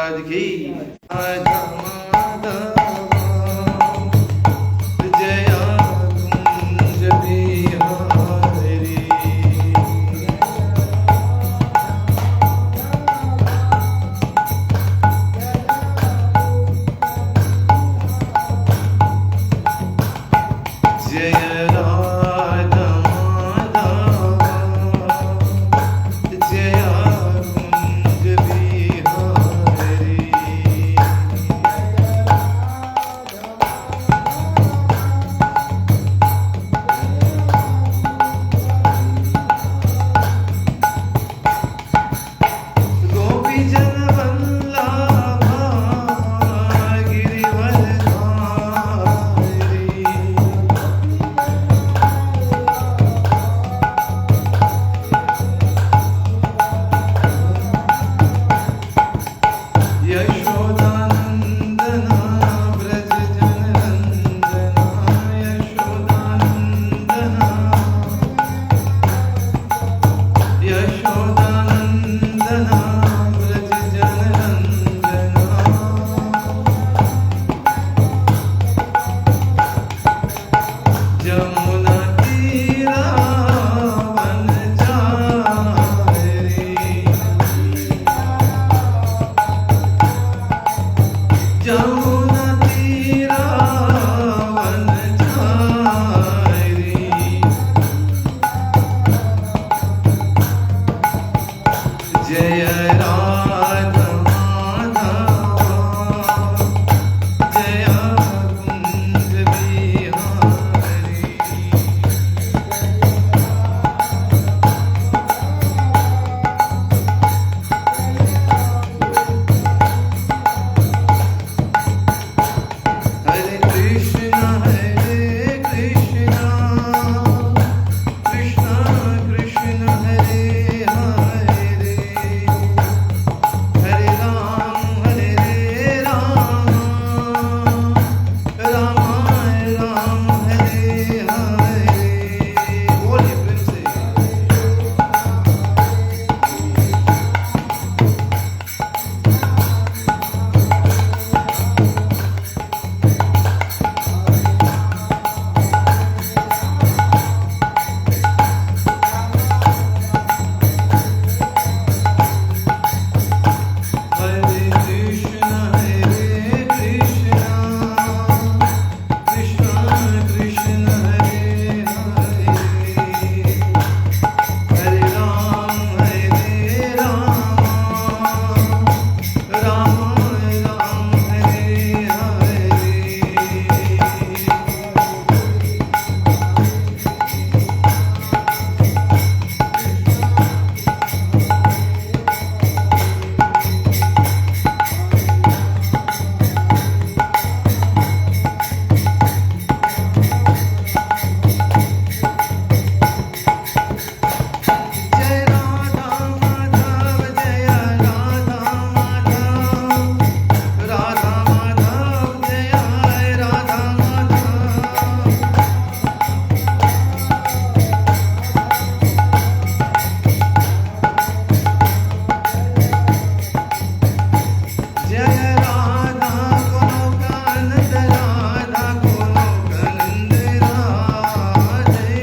महाराज की राधा माधव जय कुंज बिहारी जय राधा माधव जय कुंज बिहारी गोपी जन वल्लभा गिरिवरधारी यशोदानंदना व्रज जनरंजना यशोदानंदना यशोदानंदना व्रज जनरंजना जमुना तीरा वन जारी जमुना तीरा वन जारी जय राधा माधव जय कुंज बिहारी हरे कृष्णा कृष्णा कृष्ण हरे हरे हरे राम राम राम हरे हरे बोलिए प्रेम से हरे कृष्णा कृष्णा कृष्ण हरे हरे हरे राम राम राम हरे हरे जय राधा माधव जय राधा माधव राधा माधव जय राधा माधव जय राधा गोलोकानंद राधा गोलोकानंद राधे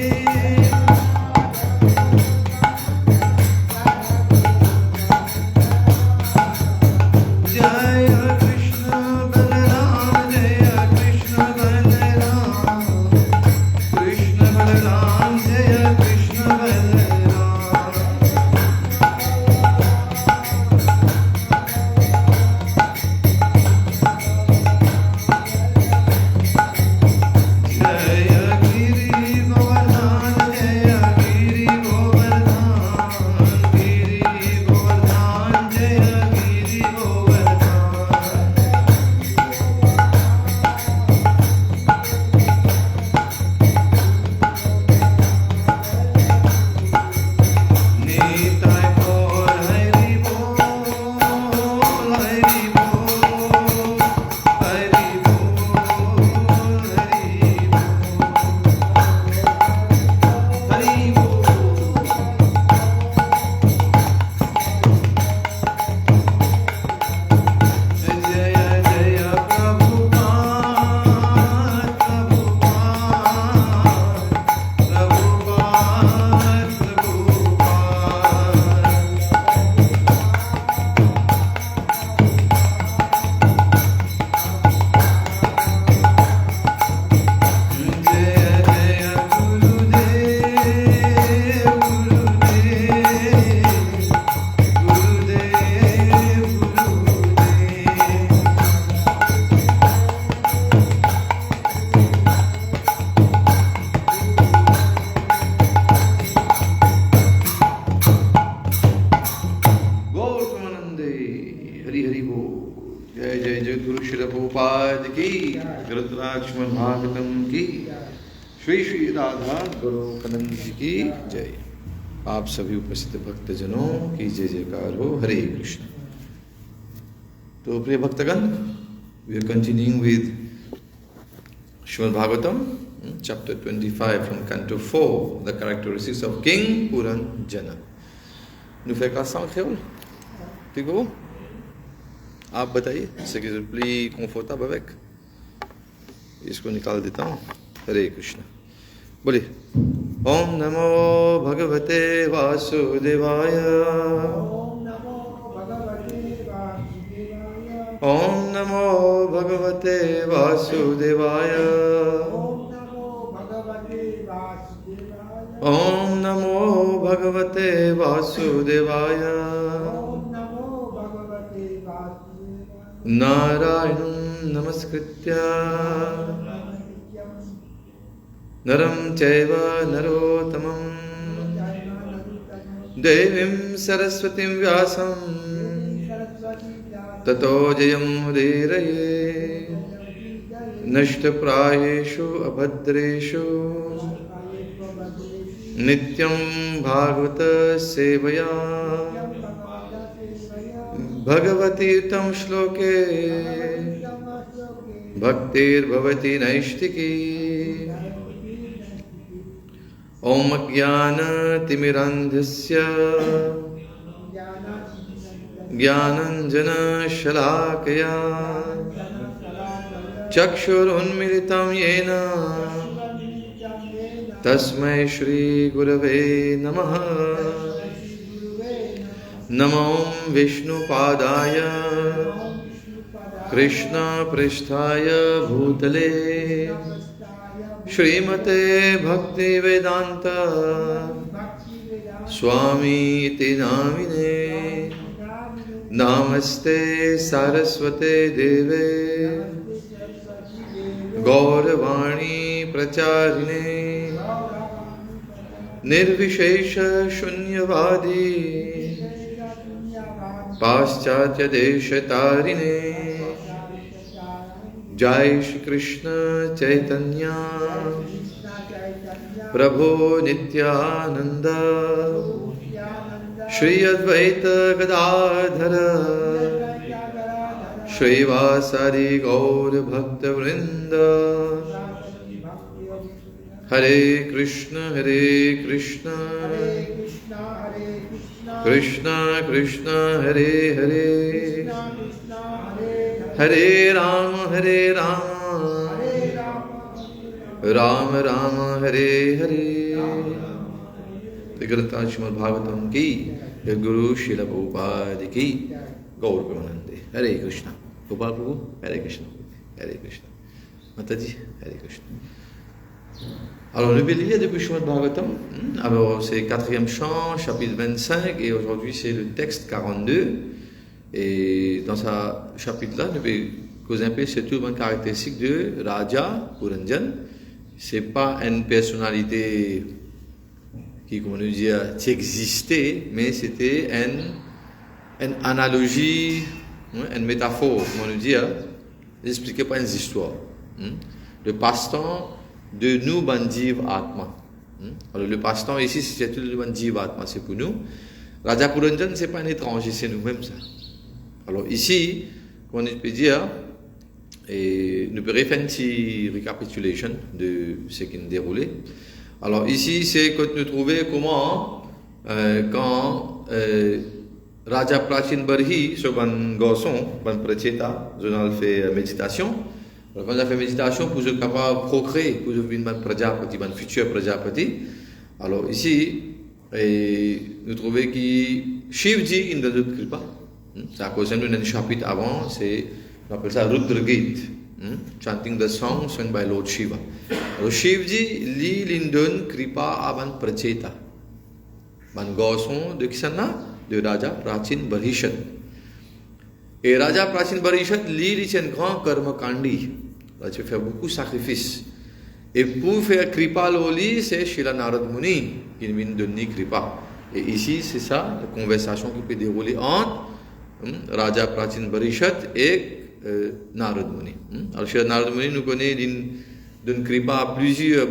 जय कृष्ण बलराम जय कृष्ण बलराम कृष्ण बलराम जय कृष्ण बलराम जय गिरि गोवर्धन जय गिरि गोवर्धन जय गिरि गोवर्धन हरि बोल। जय जय जय गुरु श्री प्रभुपाद की, रुद्राक्ष भागवतम की, श्री श्री राधा गुरु कनंद जी की जय। आप सभी उपस्थित भक्तजनों की जय जयकार हो। हरे कृष्ण। तो प्रिय भक्तगण, we are continuing with Srimad Bhagavatam, chapter 25 from Canto 4, the characteristics of King Puranjana. Nous fait quoi ça en créole? ठीक हो? आप बताइए, ce qui est le plus confortable avec. इसको निकाल देता हूँ। हरे कृष्ण। बोलिए। ओम नमो भगवते वासुदेवाय। ओम नमो भगवते वासुदेवाय। ओम नमो भगवते वासुदेवाय। नारायणं नमस्कृत्य नरं चैव नरोत्तमं देवीं सरस्वतीं व्यासं ततो जयमुदीरये। नष्टप्रायेषु अभद्रेषु नित्यं भागवत सेवया भगवतीर्तं श्लोके भक्तिर्भवति नैष्टिकी। ओम ज्ञानतिमिरान्धस्य ज्ञानाञ्जनशलाकया चक्षुरुन्मिलितं येन तस्मै श्रीगुरवे नमः। नमो विष्णुपादाय कृष्णपृष्ठाय भूतले श्रीमते भक्तिवेदान्त स्वामीति नामिने। नमस्ते सारस्वते देवे गौरवाणी प्रचारिणे निर्विशेष शून्यवादी पाश्चात्य देश तारिणे। जय श्री कृष्ण चैतन्य प्रभु नित्यानंद श्री अद्वैत गदाधर श्रीवासादि गौर भक्त वृंद। हरे कृष्ण कृष्ण कृष्ण हरे हरे हरे राम राम राम हरे हरे। श्रीमद् भागवतम की, गुरु श्रील प्रभुपाद की, गौर प्रेमानंदे। हरे कृष्ण। गोपाल प्रभु हरे कृष्ण। हरे कृष्ण। माता जी हरे Krishna. Alors le bélier depuis Srimad Bhagavatam, alors c'est 4e chant, chapitre 25, et aujourd'hui c'est le texte 42. Et dans ce chapitre-là, nous allons causer un peu surtout une caractéristique de Raja Puranjan. C'est pas une personnalité qui, comment nous dire, qui existait, mais c'était une analogie, une métaphore, comment nous dire, expliqué par une histoire. Le passe-temps de nous, Bandiv Atma. Alors le passe-temps ici, c'est tout le Bandiv Atma, c'est pour nous. Raja Puranjan, c'est pas un étranger, c'est nous-mêmes ça. Alors ici, on peut dire, et nous pourrions faire une petite récapitulation de ce qui nous déroulé. Alors ici, c'est que nous trouvons comment, quand Raja Prachin Barhi, sur un garçon, un pracheta, je fait méditation. Alors, quand on a fait méditation, pour être capable de procréer, pour devenir un prajapati, un futur prajapati. Alors ici, nous trouvons que Shivji, il ne nous donne pas. C'est à cause d'un chapitre avant, on appelle ça Rudra Gita, chanting the song sung by Lord Shiva. Alors Shivji, lui, il donne kripa à un pracheta. Un garçon de Kisana, de Raja Prachin Barhishat. Et Raja Prachin Barhishat, lui, il est un grand karma kandi. Il fait beaucoup de sacrifices. Et pour faire kripa loli, c'est Srila Narad Muni qui nous donne kripa. Et ici, c'est ça, la conversation qui peut dérouler entre Raja Prachin Barishat et Narad Muni. Alors, chez Narad Muni, nous connaissons d'une kripa plusieurs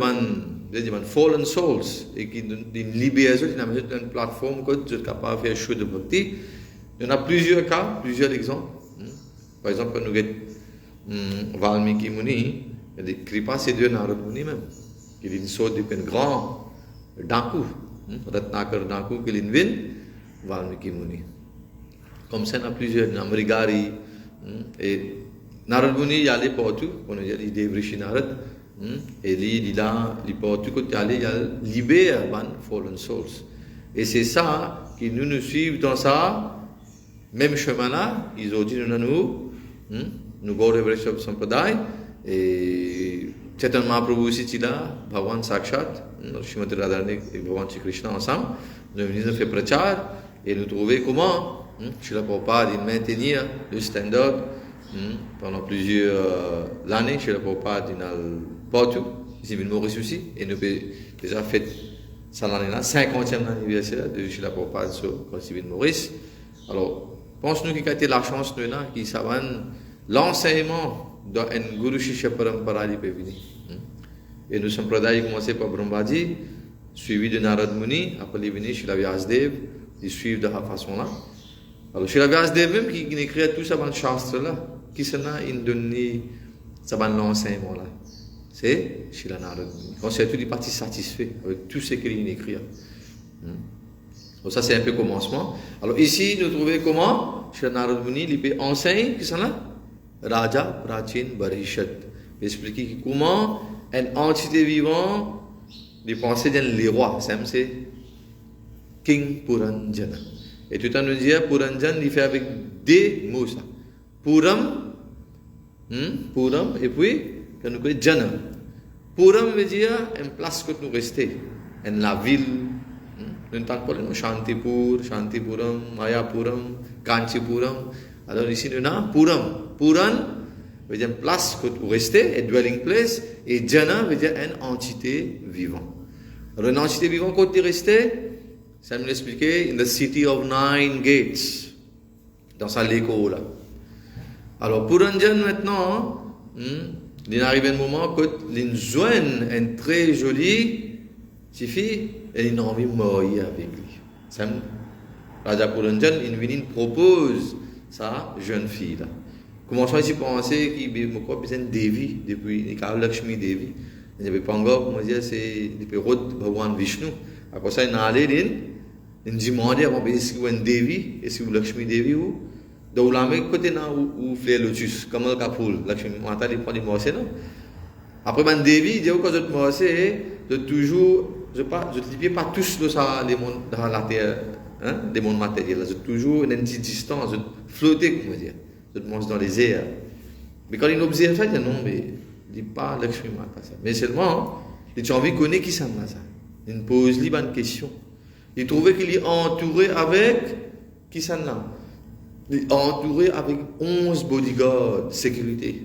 fallen souls et qui d'une libération, qui a une plateforme qui est capable de faire chose de bhakti. Il y en a plusieurs cas, plusieurs exemples. Par exemple, quand nous avons Valmiki Muni, il y a des kripas, c'est de Narad Muni même. Il est une sorte de grand Danku, Ratnakar Danku, qui est une Valmiki Muni. Comme ça, il y en a plusieurs, Namrigari, et Narad Muni, il y a les partout, on a dit Devrishi Narad, et il y a les partout, il y a libéré fallen souls. Et c'est ça qui nous suivent dans ça, même chemin là, ils ont dit nous Gaurav Vaishnava Sampradaya, et Chaitanya Mahaprabhu aussi là, Bhagavan Sakshat, Srimati Radharani et Bhagavan Shri Krishna ensemble, nous venons faire prachar et nous trouver comment Srila Prabhupada il maintenir le standard pendant plusieurs années. Srila Prabhupada il a partout, ici il Maurice aussi, et nous avons déjà fait ça l'année là, 50e anniversaire de Srila Prabhupada sur Civil Maurice. Alors, pense-nous qu'il a été la chance de là, qui savent l'enseignement dans un Guru Shishya Parampara qui peut venir. Et nous sommes pradaya commencé par Brahmaji, suivi de Narad Muni, après il est venu Srila Vyasadeva, ils suivent de la façon là. Alors Srila Vyasadeva même qui écrit tout ça dans le shastra là, qui s'en a donné ça dans l'enseignement là. C'est Srila Narad Muni. On s'est tous les partis satisfaits avec tout ce qu'il écrit. Donc ça c'est un peu le commencement. Alors ici nous trouvons comment Srila Narad Muni il peut enseigner qui s'en a Raja Prachin Barishat. Expliquer comment une entité vivante de penser dans les rois. C'est King Puranjana. Et tout le temps nous dit Puranjan il fait avec des mots ça. Puram, Puram et puis quand nous connaissons Jana. Puram veut dire une place que nous restons, la ville. Nous n'entendons pas le nom Shantipur, Shantipuram, Mayapuram, Kanchipuram. Alors ici nous avons Puram. Puran veut dire une place que vous restez, une dwelling place, et Jana veut dire une entité vivante. Alors une entité vivante, quand vous restez, ça me l'expliquer, in the city of 9 gates, dans sa léco là. Alors Puranjan maintenant, il arrive un moment que l'injoine est très jolie, fille, et il a envie de mourir avec lui. Raja Puranjan, il propose sa jeune fille là. Commençons ici à penser qu'il y a besoin de Devi, depuis Lakshmi Devi. Il y avait pas encore, comment dire, c'est depuis Rod Bhagavan Vishnu. Après ça, il y a allé, il demandé avant, est-ce qu'il y a une Devi, est-ce qu'il y a Lakshmi Devi ou donc là, mais côté là où fleur lotus, comme le Kapoul, Lakshmi, Mata, il prend des morceaux, non? Après, ben Devi, il dit, quand je te morceau, je toujours, je ne dis pas tous les mondes dans la terre, des mondes matériels, je toujours une petite distance, je flotter, comment dire. Je mange dans les airs. Mais quand il observe ça, il dit non, mais il ne dit pas Lakshmi Mata ça. Mais seulement, il a envie de connaître qui ça. Il pose lui une question. Il trouvait qu'il est entouré avec qui ça là. Il est entouré avec 11 bodyguards de sécurité.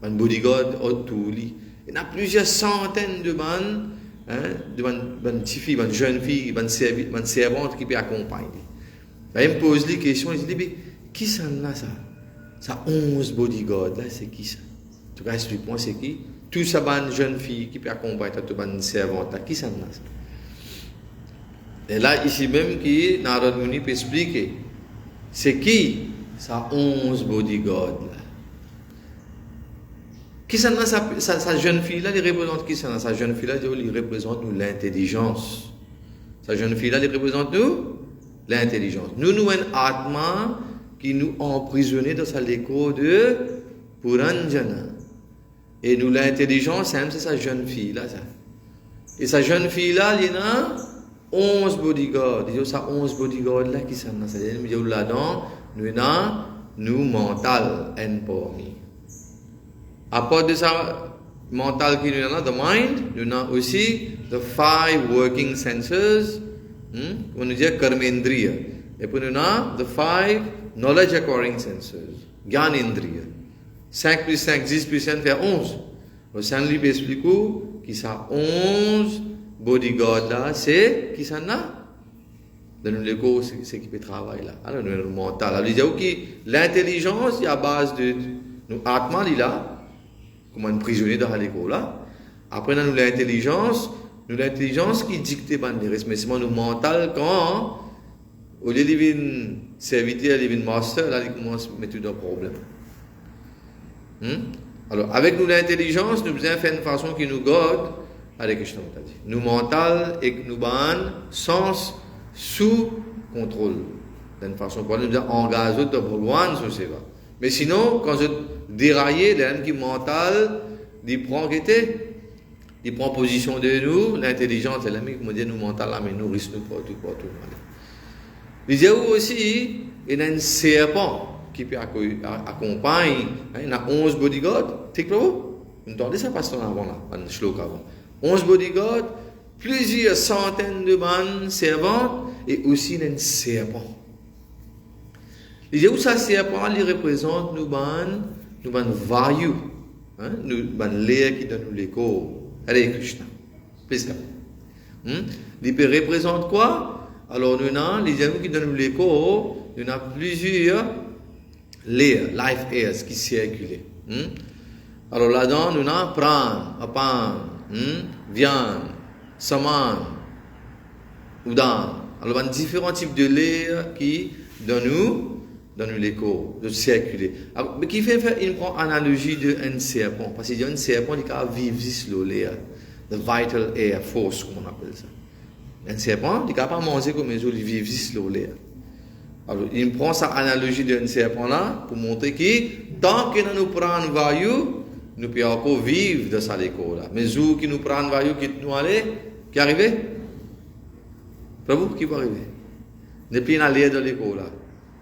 Un bodyguard autour de lui. Il y a plusieurs centaines de bandes, de petites filles, de jeunes filles, de servantes qui peuvent accompagner. Il me pose les questions, il dit, mais qui ça là ça? Ça 11 bodyguards, là, c'est qui ça? En tout cas, explique-moi, c'est qui? Tout ça, une jeune fille qui peut accompagner toute une servante, là, qui ça là? Et là, ici même, qui Narad Muni peut expliquer, c'est qui? Ça 11 bodyguards, là. Qui ça là, sa jeune fille là, il représente qui ça là? Sa jeune fille là, il représente nous l'intelligence. Sa jeune fille là, il représente nous l'intelligence. Nous, un atma qui nous emprisonnés dans sa léco de Puranjana. Et nous, l'intelligence, c'est sa jeune fille là. Ça. Et sa jeune fille là, il y a 11 bodyguards. Il y a ça 11 bodyguards là qui sont là. C'est-à-dire, là-dedans, nous avons nous mental and parmi. À part de ça, mental qui nous a, the mind, nous avons aussi the 5 working senses. On nous dit karmendriya. Et puis nous avons the 5 knowledge acquiring senses, Gyanendriya. 5 plus 5, 10 plus 1 fait 11. Le Saint-Livre explique que ça 11 bodyguards là, c'est qui ça là? dans l'écho, c'est qui peut travailler là. Alors, nous, le mental. Alors, il dit que l'intelligence, il y a base de nous, Atman, il a, comme un prisonnier dans l'écho là. Après, nous, l'intelligence qui dicte par les restes. Mais c'est nous mental quand, au lieu de devenir serviteur, de devenir master, là, il commence à mettre des problèmes. Alors, avec nous, l'intelligence, nous devons faire une façon qui nous garde, avec Krishna t'a dit. Nous mental et nous ban sens sous contrôle. D'une façon pour nous engager de Bhagwan sur ces va. Mais sinon, quand je déraille, l'homme qui mental, il prend position de nous, l'intelligence, l'ami qui me dit nous mental là, mais nous risquons pas tout. Il y a aussi un serpent qui peut accompagner, il y a 11 bodyguards, tu sais quoi? Vous entendez ça parce qu'on avant là, un shlok avant. 11 bodyguards, plusieurs centaines de bandes servantes et aussi un serpent. Il y a où ça serpent, il représente nous bandes vayu, nous bandes l'air qui donne l'écho. Hare Krishna. Il peut représenter quoi? Alors nous avons les gens qui donnent l'écho, nous avons plusieurs l'air, life airs qui circulent. Alors là-dedans, nous avons pran, apan, viande, saman, udan. Alors, il y a différents types de l'air qui donnent l'écho, de circuler. Alors, mais qui fait une analogie d'un serpent, parce qu'il y a un serpent qui vit sur l'air, the vital air force, comme on appelle ça. Un serpent, il ne peut pas manger comme les autres, il vit sur l'air. Alors, il prend sa analogie d'un serpent là pour montrer que tant que nous prenons vayu, nous pouvons encore vivre de ça l'écho là. Mais où qui nous prend vayu, qui nous aller, qui arrive? Prabhu, qui va arriver? Depuis l'air de l'écho là.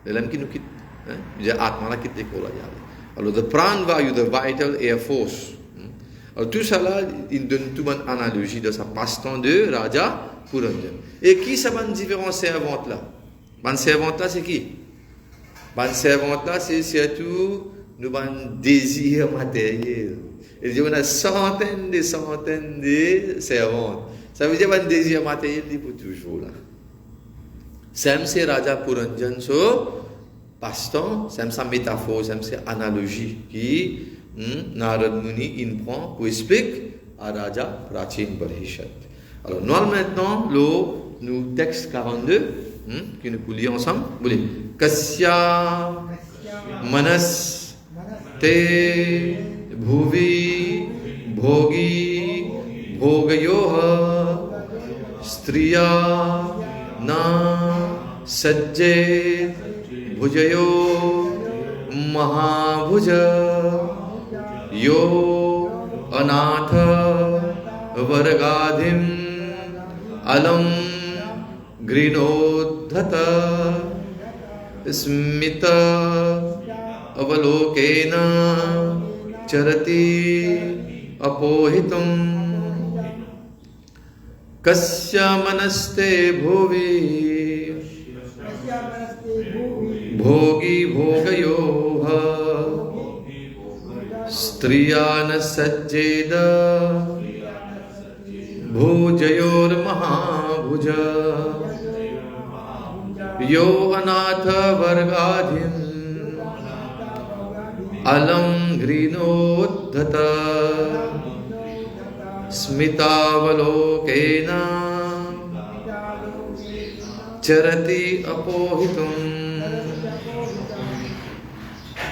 L'homme qui nous quitte, il dit Atman là quitte l'écho là. Alors, the pran vayu, the vital air force. Alors, tout ça là, il donne toute une analogie de sa passe-temps de Raja Puranjan. Et qui ça va différents servantes là? Ban servante là, c'est qui? Ban servante là, c'est surtout nous ban désir matériel. Il dit on a centaines de servantes. Ça veut dire ban désir matériel pour toujours là. C'est Raja Puranjan so passe-temps, c'est sa métaphore, c'est sa analogie qui Narad Muni il prend pour expliquer à Raja Prachin Barhishat. Alors nous maintenant nous texte 42 que nous pouvons lire ensemble. Boleh. Kasya manas te bhuvi bhogi bhogayoha striya na sajje bhujayo mahabhuja yo anatha vargadhim alam Grinodhata smita avalokena charati apohitum kasya manaste bhuvi bhogi bhogayoha striyana sajjeda bhujayor mahabhuja yo anatha vargadhim alam grinodhata smitavalokena charati apohitum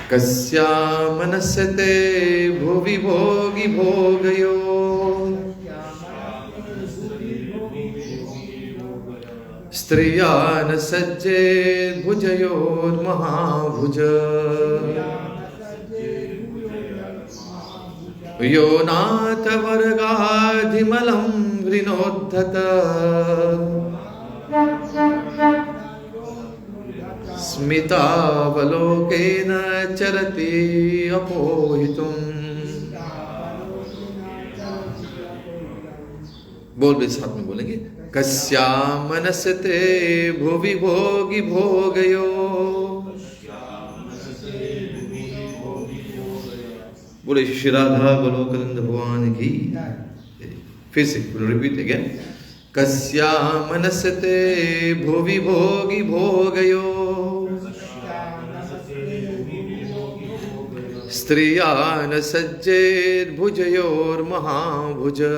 kasya manasate bhuvi bhogi bhogayo Striyana sajje bhujayor mahabhuja yo natha vargadhimalam grinodhata smitavalokena charati apohitum. बोल भी साथ में बोलेंगे कस्या मनसते भुवि भोगी भोगयो बोले श्री राधा गोलोकानंद भगवान की फिर से repeat again Kasya manasate bhuvi bhogi bhogayo Striyana sajjed bhujayor mahabhuja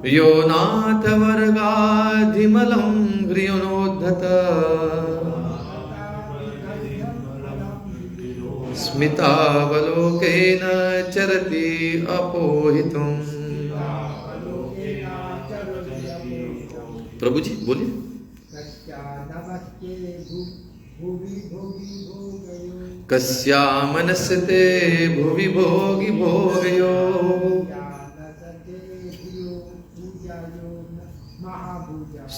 Yo natha vargadhimalam griyonodhata Smitavalokena charati apohitum प्रभु जी बोलिए कस्या मनसते भुवि भोगी भोगयो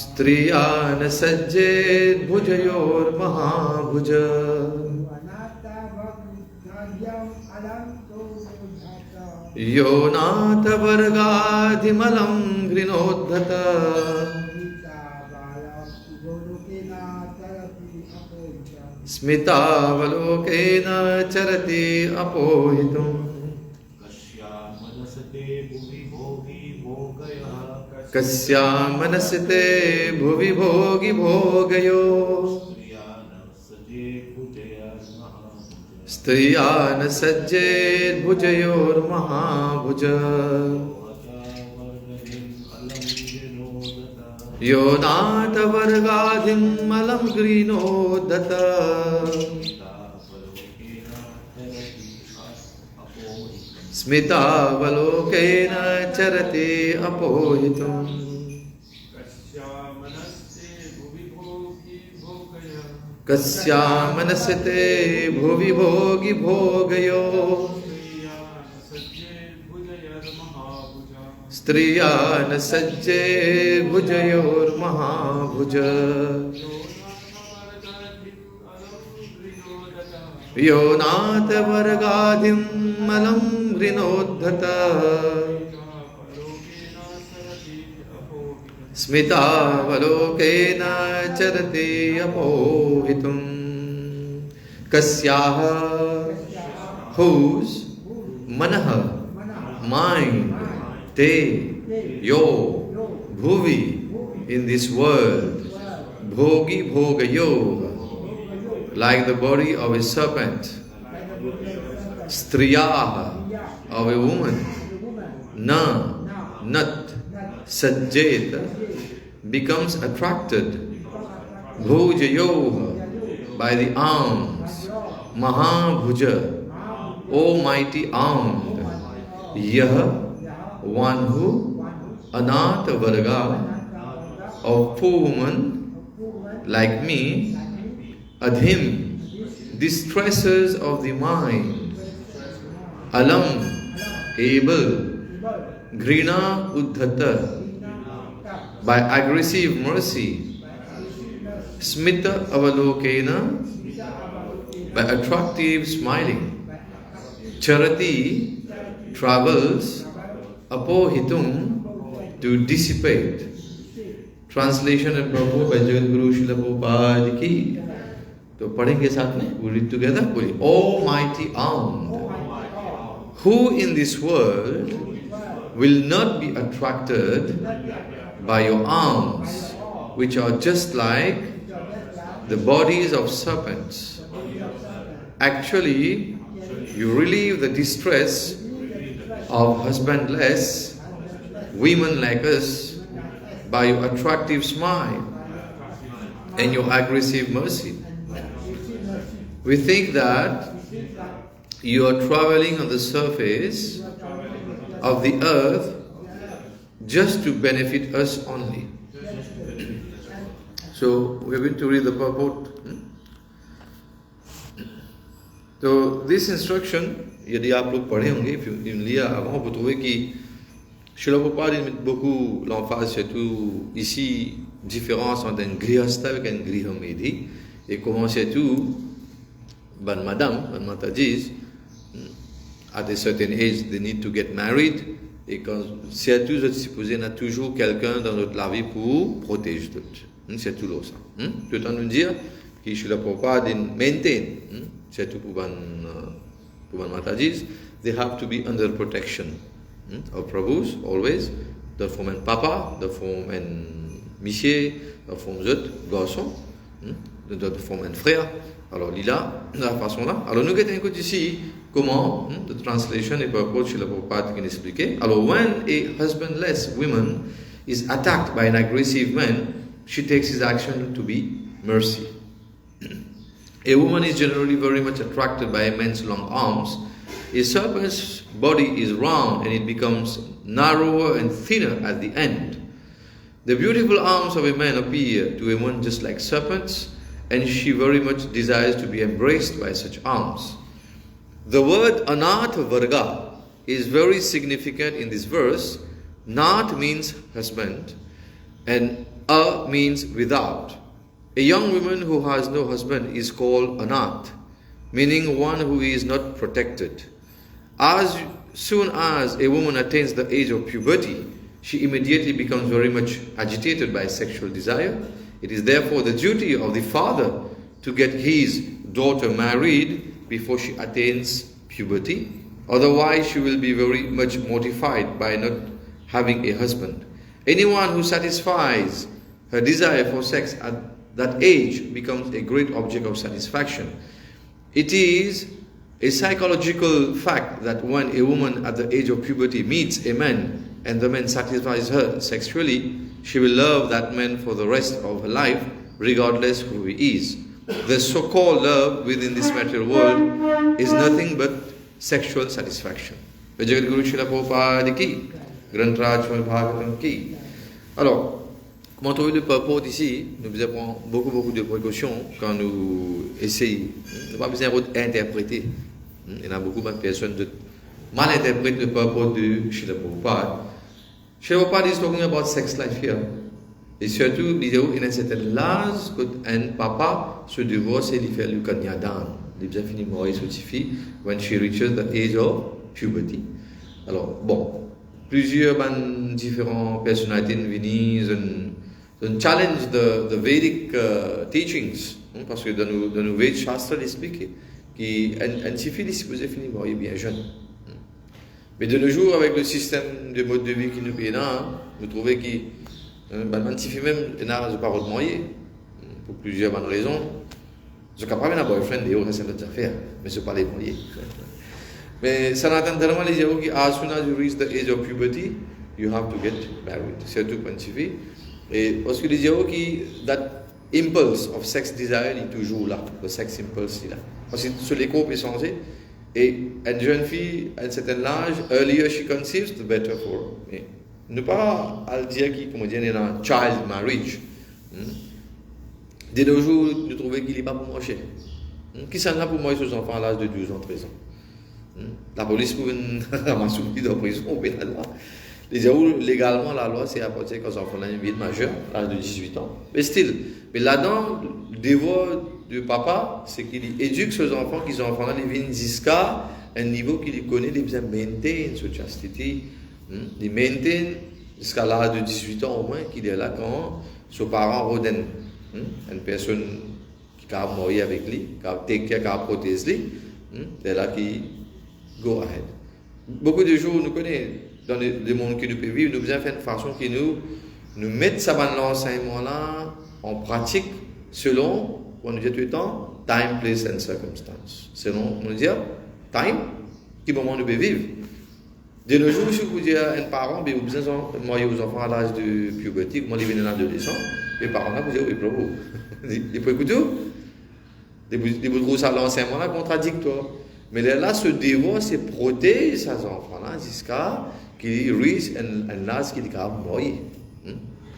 स्त्रिया न सज्जेत भुजयोर्महाभुज यो नाथ वर्गाधिमलं घृणोद्धत स्मितावलोकेन चरति अपोहितुम् कस्या मनसते भुवि भोगी भोगयो स्त्रिया न सज्जेत भुजयोर्महाभुज यो नाथ वर्गाधिमलं घृणोद्धत स्मितावलोकेन चरति अपोहितुम् कस्या मनसते भुवि भोगी भोगयो स्त्रिया न सज्जे भुजयोर्महाभुज यो नाथ वर्गाधिमलं घृणोद्धत स्मितावलोकेन चरति अपोहितुम् कस्याः whose मनः mind te yo bhuvi in this world bhogi bhogayo like the body of a serpent striyaha of a woman na nat sajjet becomes attracted bhujayoha by the arms mahabhuja almighty armed yah one who anatha varga of poor woman like me adhim distresses of the mind alam able grina uddhata by aggressive mercy smita avalokena by attractive smiling charati travels apohitum to dissipate. Translation and Prabhu by Jagat Guru Srila Prabhupada ki. तो पढ़ेंगे साथ में. We read together. बोलिए. Almighty armed, who in this world will not be attracted by your arms, which are just like the bodies of serpents. Actually, you relieve the distress of husbandless women like us by your attractive smile and your aggressive mercy. We think that you are traveling on the surface of the earth just to benefit us only. So we are going to read the purport. So this instruction, यदि आप लोग पढ़े होंगे, if you लिया avant, vous trouvez que Srila Prabhupada met beaucoup l'emphase surtout ici, différence entre un grihastha avec un grihamedi, et comment surtout, ban madame, ban matajis, at a certain age, they need to get married, et quand surtout, je suppose, il y a toujours quelqu'un dans notre la vie pour protéger tout. C'est tout là ça. Tout le temps nous dire que Srila Prabhupada maintain, surtout pour ban matajis, they have to be under protection. Of Prabhus, always. De forme en papa, de forme en monsieur, de forme de garçon, de forme en frère. Alors, Lila, de la façon là. Alors, nous avons ici comment, the translation et purport chez le Prabhupada qui nous expliquait. Alors, when a husbandless woman is attacked by an aggressive man, she takes his action to be mercy. A woman is generally very much attracted by a man's long arms. A serpent's body is round and it becomes narrower and thinner at the end. The beautiful arms of a man appear to a woman just like serpents, and she very much desires to be embraced by such arms. The word Anat Varga is very significant in this verse. Nat means husband, and A means without. A young woman who has no husband is called Anat, meaning one who is not protected. As soon as a woman attains the age of puberty, she immediately becomes very much agitated by sexual desire. It is therefore the duty of the father to get his daughter married before she attains puberty. Otherwise, she will be very much mortified by not having a husband. Anyone who satisfies her desire for sex at that age becomes a great object of satisfaction. It is a psychological fact that when a woman at the age of puberty meets a man and the man satisfies her sexually, she will love that man for the rest of her life, regardless who he is. The so-called love within this material world is nothing but sexual satisfaction. Jagat Guru Srila Prabhupada ki, Grantraj Bhagavatam ki. Alors, comment trouver le purport ici? Nous avons beaucoup de précautions quand nous essayons. Nous n'avons pas besoin d'interpréter. Il y a beaucoup de personnes qui mal interprètent le purport de Srila Prabhupada. Srila Prabhupada is talking about sex life here. Et surtout, il y a une certaine l'âge quand un papa se divorce et il fait le kanyadan. Il a fini de mourir sur sa fille when she reaches the age of puberty. Alors, bon, plusieurs différentes personnalités viennent challenge the Vedic teachings, parce que dans nos Vedic Shastra, il explique qu'un fille est supposé finir de mourir bien jeune. Mais de nos jours, avec le système de mode de vie qui nous paye là, nous trouvons que fille même n'a pas de mourir, pour plusieurs bonnes raisons. Je ne peux pas avoir un boyfriend et c'est notre affaire, mais ce n'est pas les mourir. Mais ça n'attend tellement les gens qui, as soon as you reach the age of puberty, you have to get married. Surtout quand tu fais. Et parce que les gens qui, that impulse of sex desire est toujours là, le sex impulse est là. Parce que sur les corps peut changer. Et une jeune fille, à un certain âge, earlier she conceives, the better for her. Ne pas à dire qu'il, comme on dit, il y a un child marriage. De nos jours, nous trouvons qu'il n'est pas pour marcher. Qui sont là pour marier ses enfants à l'âge de 12 ans, 13 ans? La police pour ramasser dans la prison, on peut là. Les gens, légalement, la loi, c'est à partir quand les enfants ont une vie majeure, à l'âge de 18 ans. Mais still, mais là-dedans, le devoir du papa, c'est qu'il éduque ses enfants, qu'ils ont enfants, ils viennent jusqu'à un niveau qu'il connaît, ils besoin maintain cette chastité. Ils maintain jusqu'à l'âge de 18 ans au moins, qu'il est là quand ses parents redonnent une personne qui a mourir avec lui, qui a protégé lui, c'est là qui go ahead. Beaucoup de jours, nous connaissons, dans le monde que nous pouvons vivre, nous devons faire de façon que nous mettons ça dans l'enseignement-là en pratique selon, on dit tout le temps, time, place and circumstance. Selon, on dit, time, quel moment nous pouvons vivre. De nos jours, si vous dites à un parent, vous avez besoin de marier aux enfants à l'âge de puberté, comment ils viennent à l'adolescent, les parents là, vous dites, oui, bravo. Ils peuvent écouter, ils trouvent ça l'enseignement-là contradictoire. Mais là, ce devoir, c'est protéger ces enfants-là jusqu'à qu'ils reachent un âge qu'ils doivent mourir.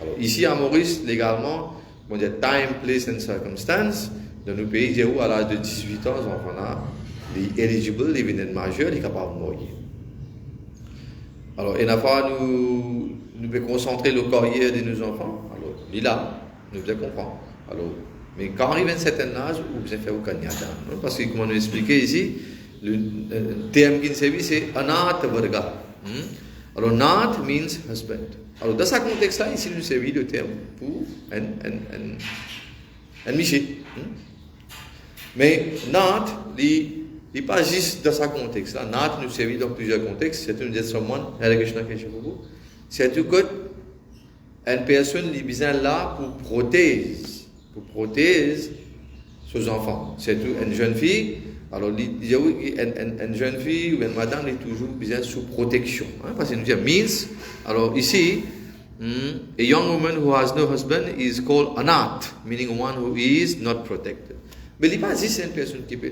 Alors, ici à Maurice, légalement, on dit time, place and circumstance. Dans nos pays, où à l'âge de 18 ans, les enfants-là, les éligibles, les vénènes majeurs, ils sont capables de mourir. Alors, et la fois, nous pouvons concentrer le carrière de nos enfants. Alors, là, nous devons comprendre. Alors, mais quand arrive à un certain âge, vous devez faire au Kanyata. Parce que, comme on nous expliqué ici, le terme qui nous servi, c'est Anat Varga. Alors, Nat means husband. Alors, dans ce contexte-là, ici, nous servi le terme pour un Miché. Mais Nat, Il n'est pas juste dans ce contexte-là. Nat nous servit dans plusieurs contextes. C'est une des someone, Hare Krishna Keshavu. C'est tout que une personne qui est là pour protéger ses enfants. C'est tout une jeune fille. Alors, une jeune fille ou une madame est toujours besoin sous protection. Hein, parce que nous disons means. Alors ici, a young woman who has no husband is called anath, meaning one who is not protected. Mais il n'est pas juste une personne qui peut,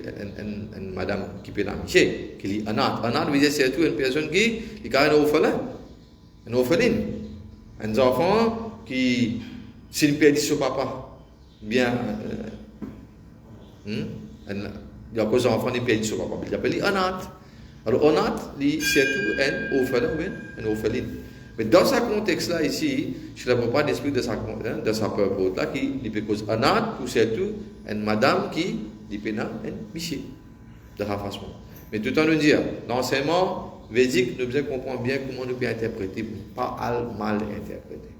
une madame qui peut l'amitié, qui est anath. Anath veut dire surtout une personne qui est un orphelin, une orpheline, un enfant qui, s'il perd son papa, bien, il y a des enfants qui perdent son papa, il appelle anath. Alors anath, c'est surtout un orphelin ou une orpheline. Mais dans ce contexte-là, ici, je ne vois pas d'esprit de sa peur-là qui peut causer anath, ou surtout une madame qui peut un monsieur de la façon. Mais tout en nous dire, l'enseignement védique nous besoin comprendre bien comment nous pouvons interpréter, pas mal interpréter.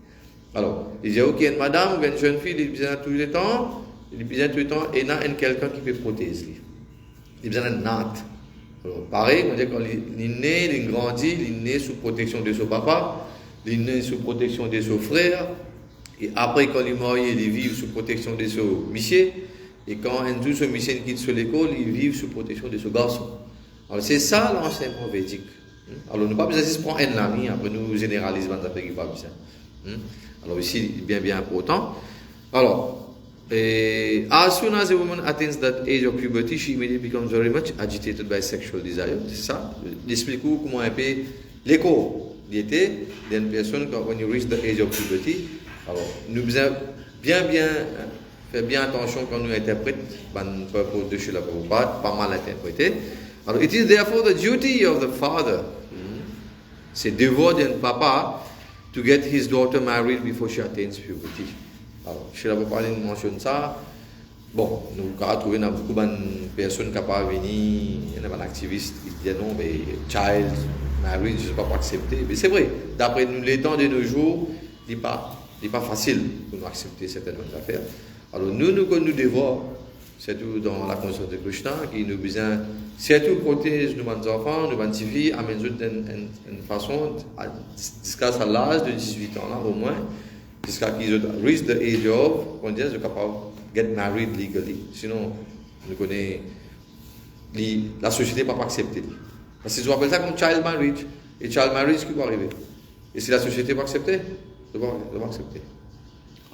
Alors, il y a une madame ou une jeune fille, il besoin tout le temps, et il y a quelqu'un qui peut protéger. Il besoin d'un natte. Alors, pareil, on dit quand il est né, il grandit, il est né sous protection de son papa, il est né sous protection de son frère, et après, quand il est marié, il vit sous protection de son monsieur, et quand un jour, ce monsieur quitte sur l'école, il vit sous protection de son garçon. Alors, c'est ça l'enseignement védique. Alors, nous ne pas besoin de prendre un ami, après nous généralisons dans affaires qui pas besoin. Alors, ici, bien important. Alors, as soon as a woman attains that age of puberty, she immediately becomes very much agitated by sexual desire. C'est ça. J'explique comment un peu l'écho d'été d'une personne quand on reach the age of puberty. Alors, nous devons faire bien attention quand nous interprétons, propos de chez la Prabhupada, pas mal interprété. Alors, it is therefore the duty of the father, c'est devoir d'un papa, to get his daughter married before she attains puberty. Alors, chez la Prabhupada, il mentionne ça. Bon, nous avons trouvé beaucoup de personnes capables de venir, il y a des activistes qui disent non, mais child marriage, je ne peux pas accepter. Mais c'est vrai, d'après nous, les temps de nos jours, il n'est pas facile pour nous accepter certaines affaires. Alors, nous devons, surtout dans la conscience de Krishna, qui nous besoin, surtout protéger nos enfants, nos petites filles, amener d'une façon, jusqu'à l'âge de 18 ans, là, au moins, jusqu'à qu'ils reach the age of, on dit, sont capables de get married legally. Sinon, nous connaissons, la société ne peut pas accepter. Parce qu'ils appellent ça comme child marriage. Et child marriage, qui va arriver? Et si la société va accepter, elle va accepter.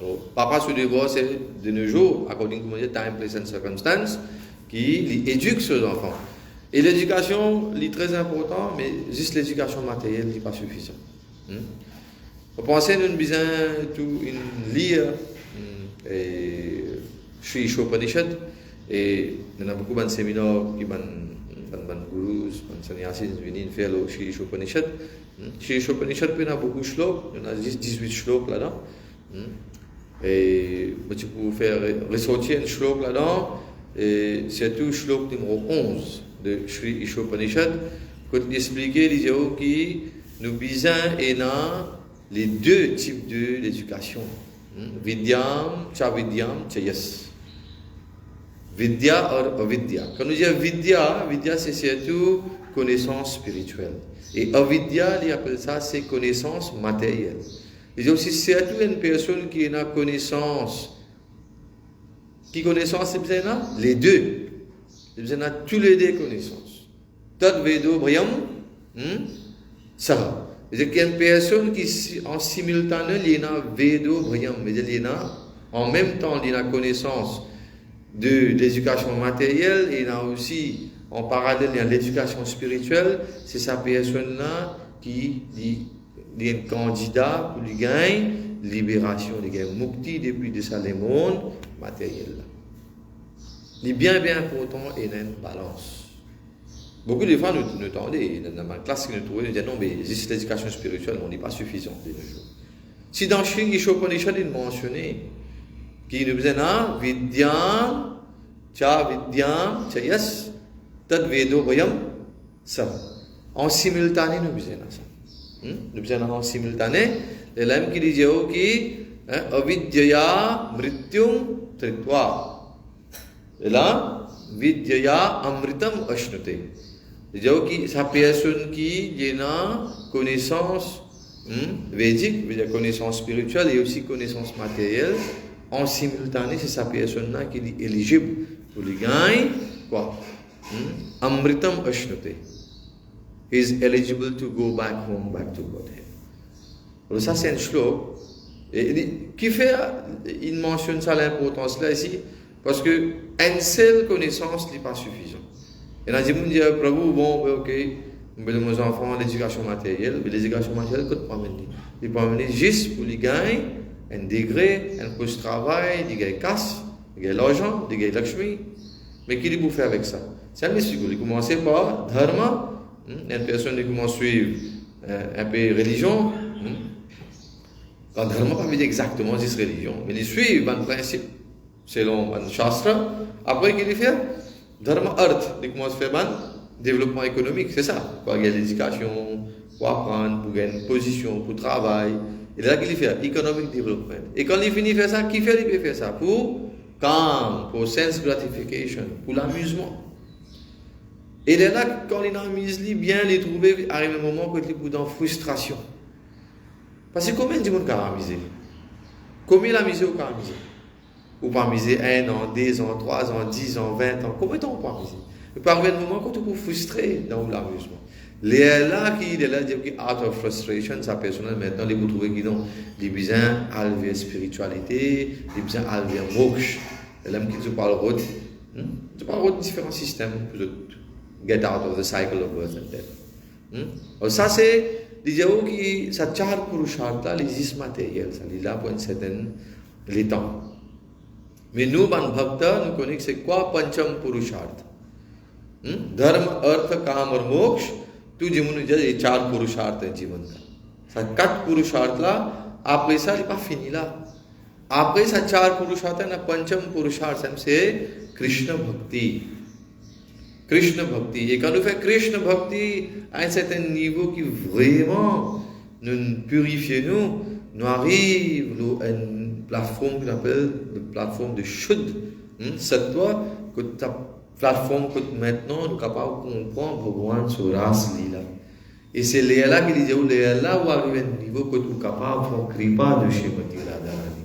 Alors, papa se devoir, c'est de nos jours, according to time, place and circumstance, qui éduque ses enfants. Et l'éducation est très importante, mais juste l'éducation matérielle n'est pas suffisante. Vous pensez nous besoin de lire Sri Ishopanishad, et il y a beaucoup de séminaires qui sont gurus, sannyasis viennent faire le Sri Ishopanishad. Sri Ishopanishad, il y a beaucoup de shloks, il y en a 18 shloks là-dedans. Et tu peux faire ressortir un shlok là-dedans, et c'est tout shlok numéro 11 de Sri Ishopanishad, quand il expliquait les gens qui nous besoin et les deux types d'éducation. Vidyam, chavidyam, chayas. Vidya ou avidya. Quand nous disons vidya c'est surtout connaissance spirituelle. Et avidya, il appelle ça, c'est connaissance matérielle. Il y a aussi surtout une personne qui a connaissance. Qui connaissance, c'est besoin les deux. Il besoin de tous les deux connaissances. Tad vedo briyam, ça. C'est-à-dire qu'il y a une personne qui, en simultané, il y a vedo briyam. Il y a en même temps, il y a connaissance de l'éducation matérielle, et il y a aussi, en parallèle, il y a l'éducation spirituelle. C'est sa personne-là qui est un candidat pour lui gagner libération, lui gagner mukti depuis de ça, le monde matériel. Il est bien important et il y a une balance. Beaucoup de fois, nous entendons, dans ma classe que nous trouvons, nous disons non, mais juste l'éducation spirituelle, on n'est pas suffisant de nos jours. Si dans Sri Ishopanishad, il mentionné qu'il nous disait vidyam, chayas, tad vedo vayam, ça. En simultané, nous disons ça. Nous disons en simultané, les lèvres qui disent que avidyaya mrityum tritva. Et là, vidyaya amritam ashnute. C'est-à-dire que sa personne qui a une connaissance védique, connaissance spirituelle et aussi connaissance matérielle, en simultané, c'est sa personne-là qui est éligible pour les gagner, quoi? Amritam ashnute. He is eligible to go back home, back to Godhead. Alors ça, c'est un shlok. Qui fait, il mentionne ça l'importance là ici, parce que une seule connaissance n'est pas suffisante. Et là, je me dis, Prabhu, bon, ok, mes enfants, l'éducation matérielle, mais l'éducation matérielle, coûte pas mener. Il peut amener juste pour les gagner un degré, un poste de travail, des gars casse, des gars l'argent, des gars lakshmi. Mais qui peut faire avec ça? C'est un mystère. Il commence par dharma, une personne qui commence à suivre un peu religion. Quand dharma pas veut dire exactement cette religion, mais il suit un principe selon un shastra. Après, qu'il fait dharma art, il commence à faire un développement économique, c'est ça. Quoi, il y a l'éducation, pour apprendre, pour gagner une position, pour travail. Et là qu'il fait economic development. Et quand il finit de faire ça, qui fait? Il peut faire ça pour calme, pour sense gratification, pour l'amusement. Et là, quand il amuse bien, il trouve arrive un moment où il est dans frustration. Parce que combien de monde a amusé? Combien il a amusé ou pas amusé? Ou pas amusé 1 an, 2 ans, 3 ans, 10 ans, 20 ans. Combien de temps on peut amuser? Il peut arriver un moment où tu peux frustrer dans l'amusement. Les là qui est là, out of frustration, sa personne maintenant, vous trouvez qu'ils ont des besoins à la spiritualité, des besoins à la moksha. Et là, qui parle de différents systèmes pour get out of the cycle of birth and death. Alors ça, c'est disons que ça char purushartha l'existe matériel, ça est là pour un certain temps. Mais nous, ban bhakta, nous connaissons c'est quoi pancham purushartha. Dharma, artha, kam और मोक्ष, tout जीवन में ये 4 पुरुषार्थ हैं जीवन का. Ça 4 पुरुषार्थ là, après ça, il n'est pas fini là. Après ça 4 पुरुषार्थ है ना पंचम पुरुषार्थ c'est Krishna Bhakti. Krishna Bhakti. Et quand nous faisons Krishna Bhakti à un certain niveau qui vraiment nous purifie, nous arrive à une plateforme qu'on appelle la plateforme de Shuddha. C'est toi que ta plateforme que maintenant nous sommes capables de comprendre Bhagavan sur Ras Lila. Et c'est là qui dit là où arrive un niveau que nous sommes capables de faire kripa de Srimati Radharani.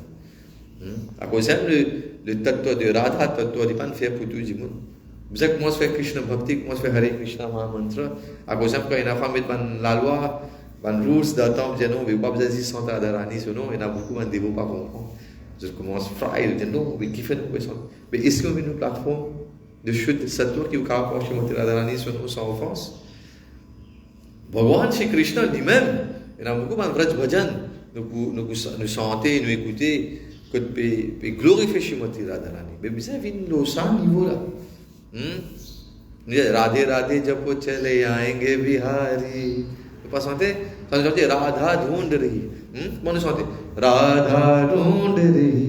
À cause de le tattva de Radha, tattva de pas faire pour tout le monde. Vous comment se fait Krishna Bhakti, comment se fait Hare Krishna Mahamantra. À cause de ça, quand il y a femme la loi, les rules d'attente, il n'y a pas besoin de dire Santa Radharani, sinon il y a beaucoup de dévots pas comprendre. Je commence à faire, il dit non, mais qui fait nos questions? Mais est-ce qu'on a une plateforme de chute de Sattva qui est capable de Srimati Radharani sans offense? Bhagavan Shri Krishna lui-même, il y a beaucoup de vraj bhajan, nous chanter, nous écouter, que peut glorifier Srimati Radharani. Mais vous avez une notion niveau là. Radhe राधे जब वो चले आएंगे बिहारी तो पास आते राधा ढूंढ रही मन सुनते राधा ढूंढ रही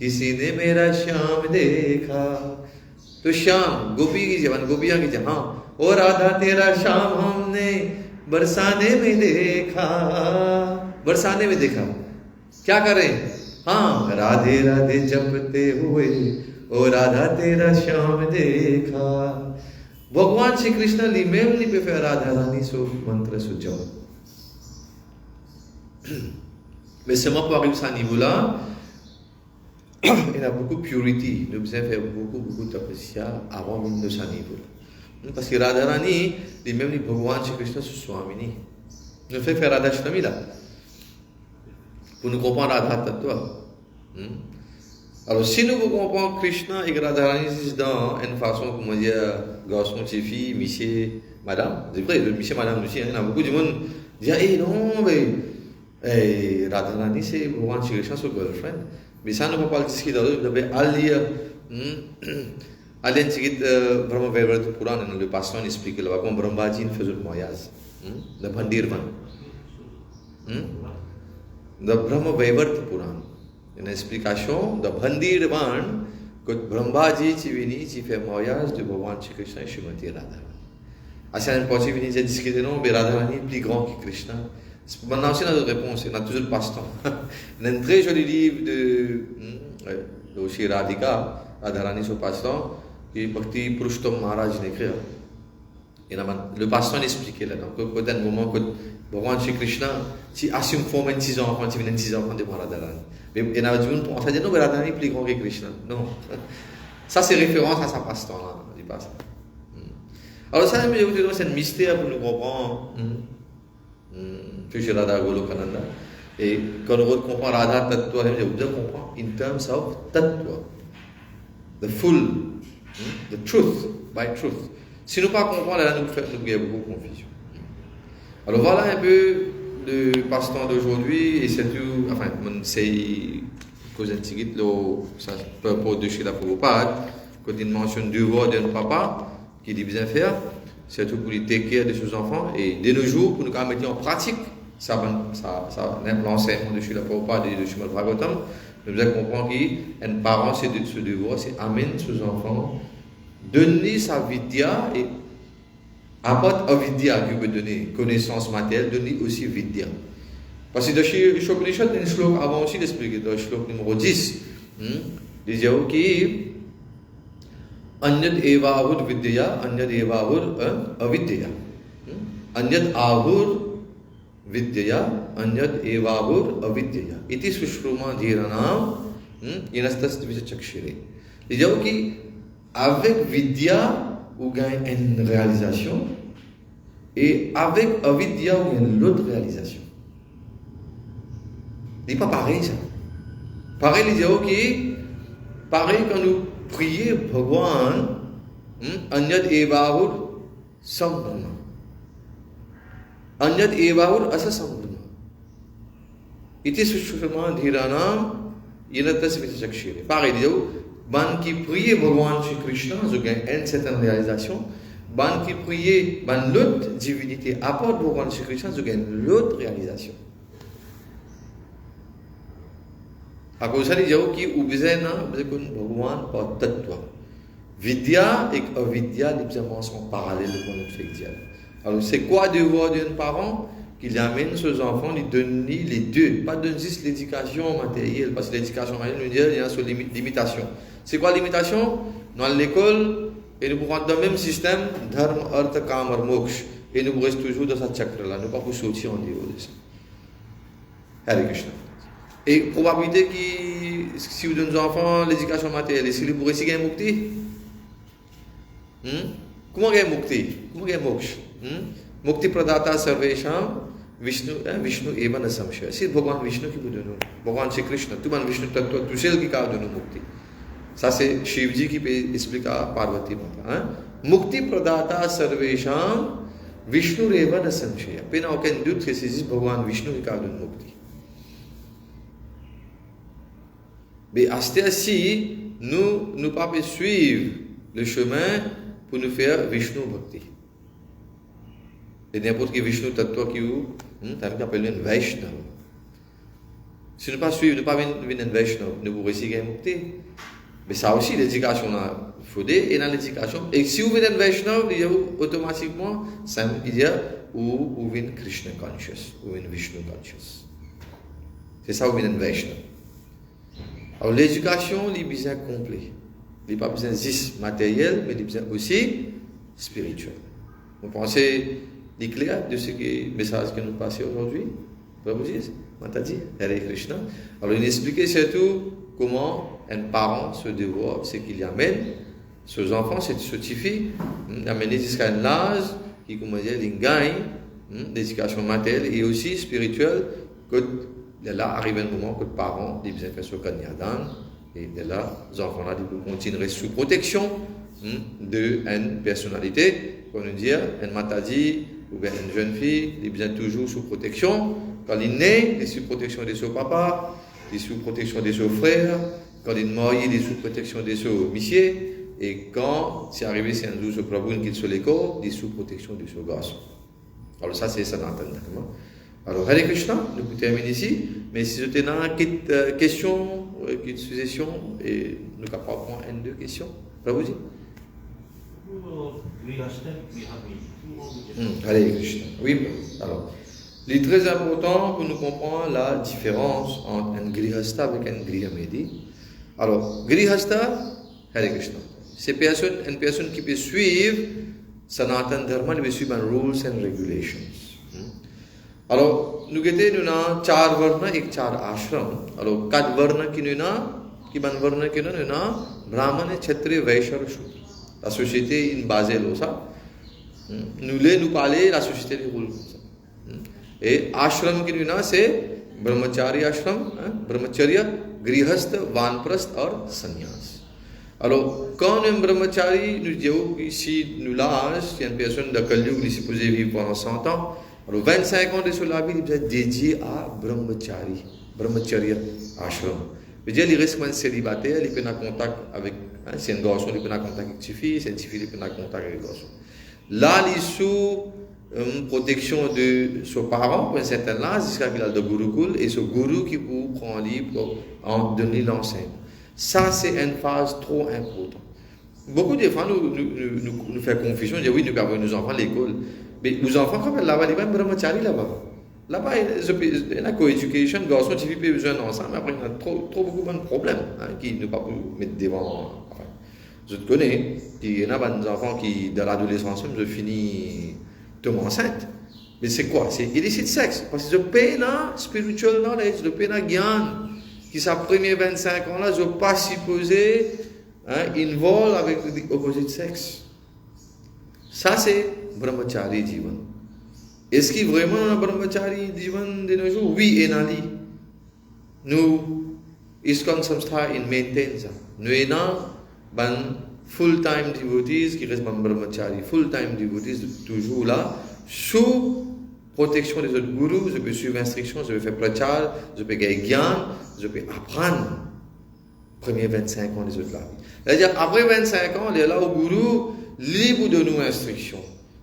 किसी ने मेरा श्याम देखा तो श्याम गोपी की जवान गोपियां की जवान हाँ ओ राधा तेरा श्याम हमने बरसाने में देखा क्या कर रहे हैं हाँ राधे राधे जपते हुए ओ राधा तेरा श्याम देखा. Bhagavan Shri Krishna lui-même lui peut faire Radha Rani sur mantra sur mais seulement pour arriver à ce niveau-là, il y a beaucoup de purity. Nous devons faire beaucoup de tapasya avant de ce niveau-là. Parce que Radha Rani, lui-même, Bhagavan Shri Krishna sur Swamini. Nous faisons faire Radha Shtami là. Pour nous comprendre Radha Tattva. Alors, si nous comprenons Krishna et Radharani dans une façon, comment dire, garçon, fille, monsieur, madame, c'est vrai, le monsieur, madame aussi, il y a beaucoup de monde qui disent, eh non, mais Radharani, c'est Bhagavan Shri Krishna, son girlfriend. Mais ça, nous ne pouvons pas le discuter d'autres, mais allez, Brahma Vaivarta Puran, le pasteur explique là-bas, comme Brahmaji faisait le mariage, le Bhandirvan. Le Brahma Vaivarta Puran. Une explication de Bhandirvan que Brahmaji qui fait mariage de Bhagavan Shri Krishna et Srimati Radharani. À cette époque, il a discuté non, mais Radharani est plus grand que Krishna. Maintenant, c'est notre réponse, on a toujours le passe-temps. Il y a un très joli livre de Shri Radhika, Radharani sur passe-temps. que Bhakti Purushottam Maharaj écrit. Et le pasteur expliquait là, donc quand un moment que Bhagavan Shri Krishna, si assume forme 6 enfants, si viennent 6 enfants de Radharani. Mais il y a des gens qui pensent, non, mais Radharani est plus grand que Krishna. Non. Ça, c'est référence à sa pasteur là, il dit pas ça. Alors ça, c'est un mystère pour nous comprendre. Radha Golokananda. Et quand on comprend Radha Tattva, on doit comprendre in terms of Tattva. The full, the truth, by truth. Si nous ne comprenons pas, là, nous avons beaucoup de confusion. Alors voilà un peu le passe-temps d'aujourd'hui, et c'est tout, enfin, c'est cause antique, ça peut pas de chez la Prabhupada, quand il mentionne 2 voix d'un papa, qui dit bien faire, c'est tout pour les take care de ses enfants, et de nos jours, pour nous mettre en pratique, l'enseignement de chez la Prabhupada et de chez le Bhagavatam, nous devons comprendre qu'un parent, c'est de ce devoir, c'est amener ses enfants, donner sa vidya et apporte avidya qui veut donner connaissance matérielle, donner aussi vidya. Parce que dans le Upanishad, il y a un slok avant aussi d'expliquer, dans le slok numéro 10, il dit que Anyad eva ahur vidya, anyad eva ahur avidya. Anyad ahur vidya, anyad eva ahur avidya. Iti sushruma dhiranam inastas dvijachakshire. Il dit que avec vidya, vous gagnez une réalisation, et avec avidya, vous gagnez l'autre réalisation. Ce n'est pas pareil ça. Pareil, il dit ok, pareil quand nous prions Bhagwan, Anyad Evahur Sambrahma. Anyad Evahur Asa Sambrahma. Iti Sushurma Dhiranam Yinatas Vitachakshire. Pareil, il dit ban qui prie Bhagwan Shri Krishna, je gagne une certaine réalisation. Ban qui prie, ban l'autre divinité apporte Bhagwan Shri Krishna, je gagne l'autre réalisation. À cause de ça, il y a qui ou besoin Bhagwan par tattva. Vidya et avidya, les besoins sont parallèles pour notre fait diable. Alors, c'est quoi devoir d'un parent qu'il amène ses enfants, il donne les deux, pas de juste l'éducation matérielle, parce que l'éducation matérielle, nous dit, il y a une limitation. C'est quoi l'imitation? Dans l'école, et nous pourrons dans le même système, dharma, artha, kama, moksha, et nous restons toujours dans cette chakra-là, nous ne pouvons pas sortir en niveau de ça. Hare Krishna. Et probabilité que si vous donnez aux enfants l'éducation matérielle, est-ce que vous pourrez gagner mukti? Comment gagner mukti? Comment gagner moksha? Mukti pradata sarvesham Vishnu eva na samshaya. C'est Bhagwan Vishnu qui vous donne. Bhagwan c'est Krishna. Tout le monde Vishnu tattva, tout seul qui a donné mukti. Ça c'est Shivji qui peut expliquer à Parvati Mata. Mukti pradata sarvesham Vishnu eva na samshaya. Il n'y a aucun doute que c'est Bhagwan Vishnu qui a donné mukti. Mais à ce temps-ci, nous ne pouvons pas suivre le chemin pour nous faire Vishnu Bhakti. Et n'importe quel Vishnu tattva qui vous, appelle un Vaishnava. Si nous ne pas suivre, nous ne pas venir un Vaishnava, nous vous réussissez un Mukti. Mais ça aussi, l'éducation là, il faut dire, et dans l'éducation. Et si vous venez un Vaishnava, il y a automatiquement, il y a où vous venez Krishna conscious, ou venez Vishnu conscious. C'est ça, vous venez un Vaishnava. Alors l'éducation, il y a besoin complet. Il n'y a pas besoin juste matériel, mais il y a besoin aussi spirituel. Vous pensez clair de ce message que nous passons aujourd'hui? Prabhuji, Mataji, Hare Krishna. Alors il expliquait surtout comment un parent se dévoile, ce qu'il amène ses enfants, ses filles, amener jusqu'à un âge qui, comment dire, il gagne l'éducation matérielle et aussi spirituelle, que de là arrive un moment que le parent dit bien faire ce kanyadan, et de là, les enfants là, ils continuer sous protection d'une personnalité, comme on dit, un matadi ou bien une jeune fille, il est bien toujours sous protection. Quand il naît, il est sous protection de son papa, il est sous protection de son frère. Quand il est marié, il est sous protection de son monsieur. Et quand c'est arrivé, c'est un jour ce Prabhu qui est sur l'école, il est sous protection de son garçon. Alors ça, c'est Sanatan. Alors, Hare Krishna, nous pouvons terminer ici. Mais si vous avez une question, une suggestion, et nous pouvons prendre une, deux questions. Prabhuji. Hare Krishna. Oui, alors, il est très important pour nous comprendre la différence entre un grihasta avec un grihamedi. Alors, grihasta, Hare Krishna. Une personne qui peut suivre Sanatan Dharma, elle peut suivre les rules and regulations. Alors, nous avons 4 varna et 4 ashram. Alors, 4 varna qui nous avons, Brahman, Kshatriya, Vaishya, Shudra. La société est basée sur ça. Nous parler la société des rôles. Et ashram qui nous avons, c'est Brahmachari ashram, Brahmacharya, Grihastha, Vanprastha et Sannyas. Alors, quand un brahmachari nous dit ici, nous lâche, il y a une personne de Kali qui est supposée vivre pendant 100 ans, alors 25 ans de sa vie, il est dédié à Brahmachari, Brahmacharya ashram. Il reste un célibataire, il peut avoir contact avec, c'est un garçon, il peut avoir contact avec ses filles, c'est une fille, il peut avoir contact avec les garçons. Là, il est sous protection de ses parents, pour un certain âge, jusqu'à qu'il a le gurukul, et ce guru qui vous prend libre pour en donner l'enseignement. Ça, c'est une phase trop importante. Beaucoup de fois, nous faisons confusion, on dit oui, nous avons nos enfants à l'école. Mais nos enfants, quand là-bas, ils vont brahmachari là-bas. Là-bas, il y a une co-éducation, garçons, tu fais besoin d'ensemble, mais après, il y a trop beaucoup de problèmes qui ne peuvent pas mettre devant. Enfin, je te connais, il y en a des enfants qui, dans l'adolescence, je finis tomber enceinte. Mais c'est quoi? C'est illicite sexe. Parce que je paye là, spiritual knowledge, je paye là, gyan. Qui sa première 25 ans là, je ne suis pas supposé involver avec l'opposite sexe. Ça, c'est Brahmachari Jivan. Est-ce qu'il y a vraiment un Brahmachari Jivan de nos jours? Oui, et Nali. Nous, ISKCON Samstha, il maintain ça. Nous avons full-time devotees qui restent Brahmachari. Full-time devotees, toujours là, sous protection des autres gurus, je peux suivre l'instruction, je peux faire prachar, je peux gagner gyan, je peux apprendre. Premiers 25 ans des autres là. C'est-à-dire, après 25 ans, il est là au guru, libre de nous instructions.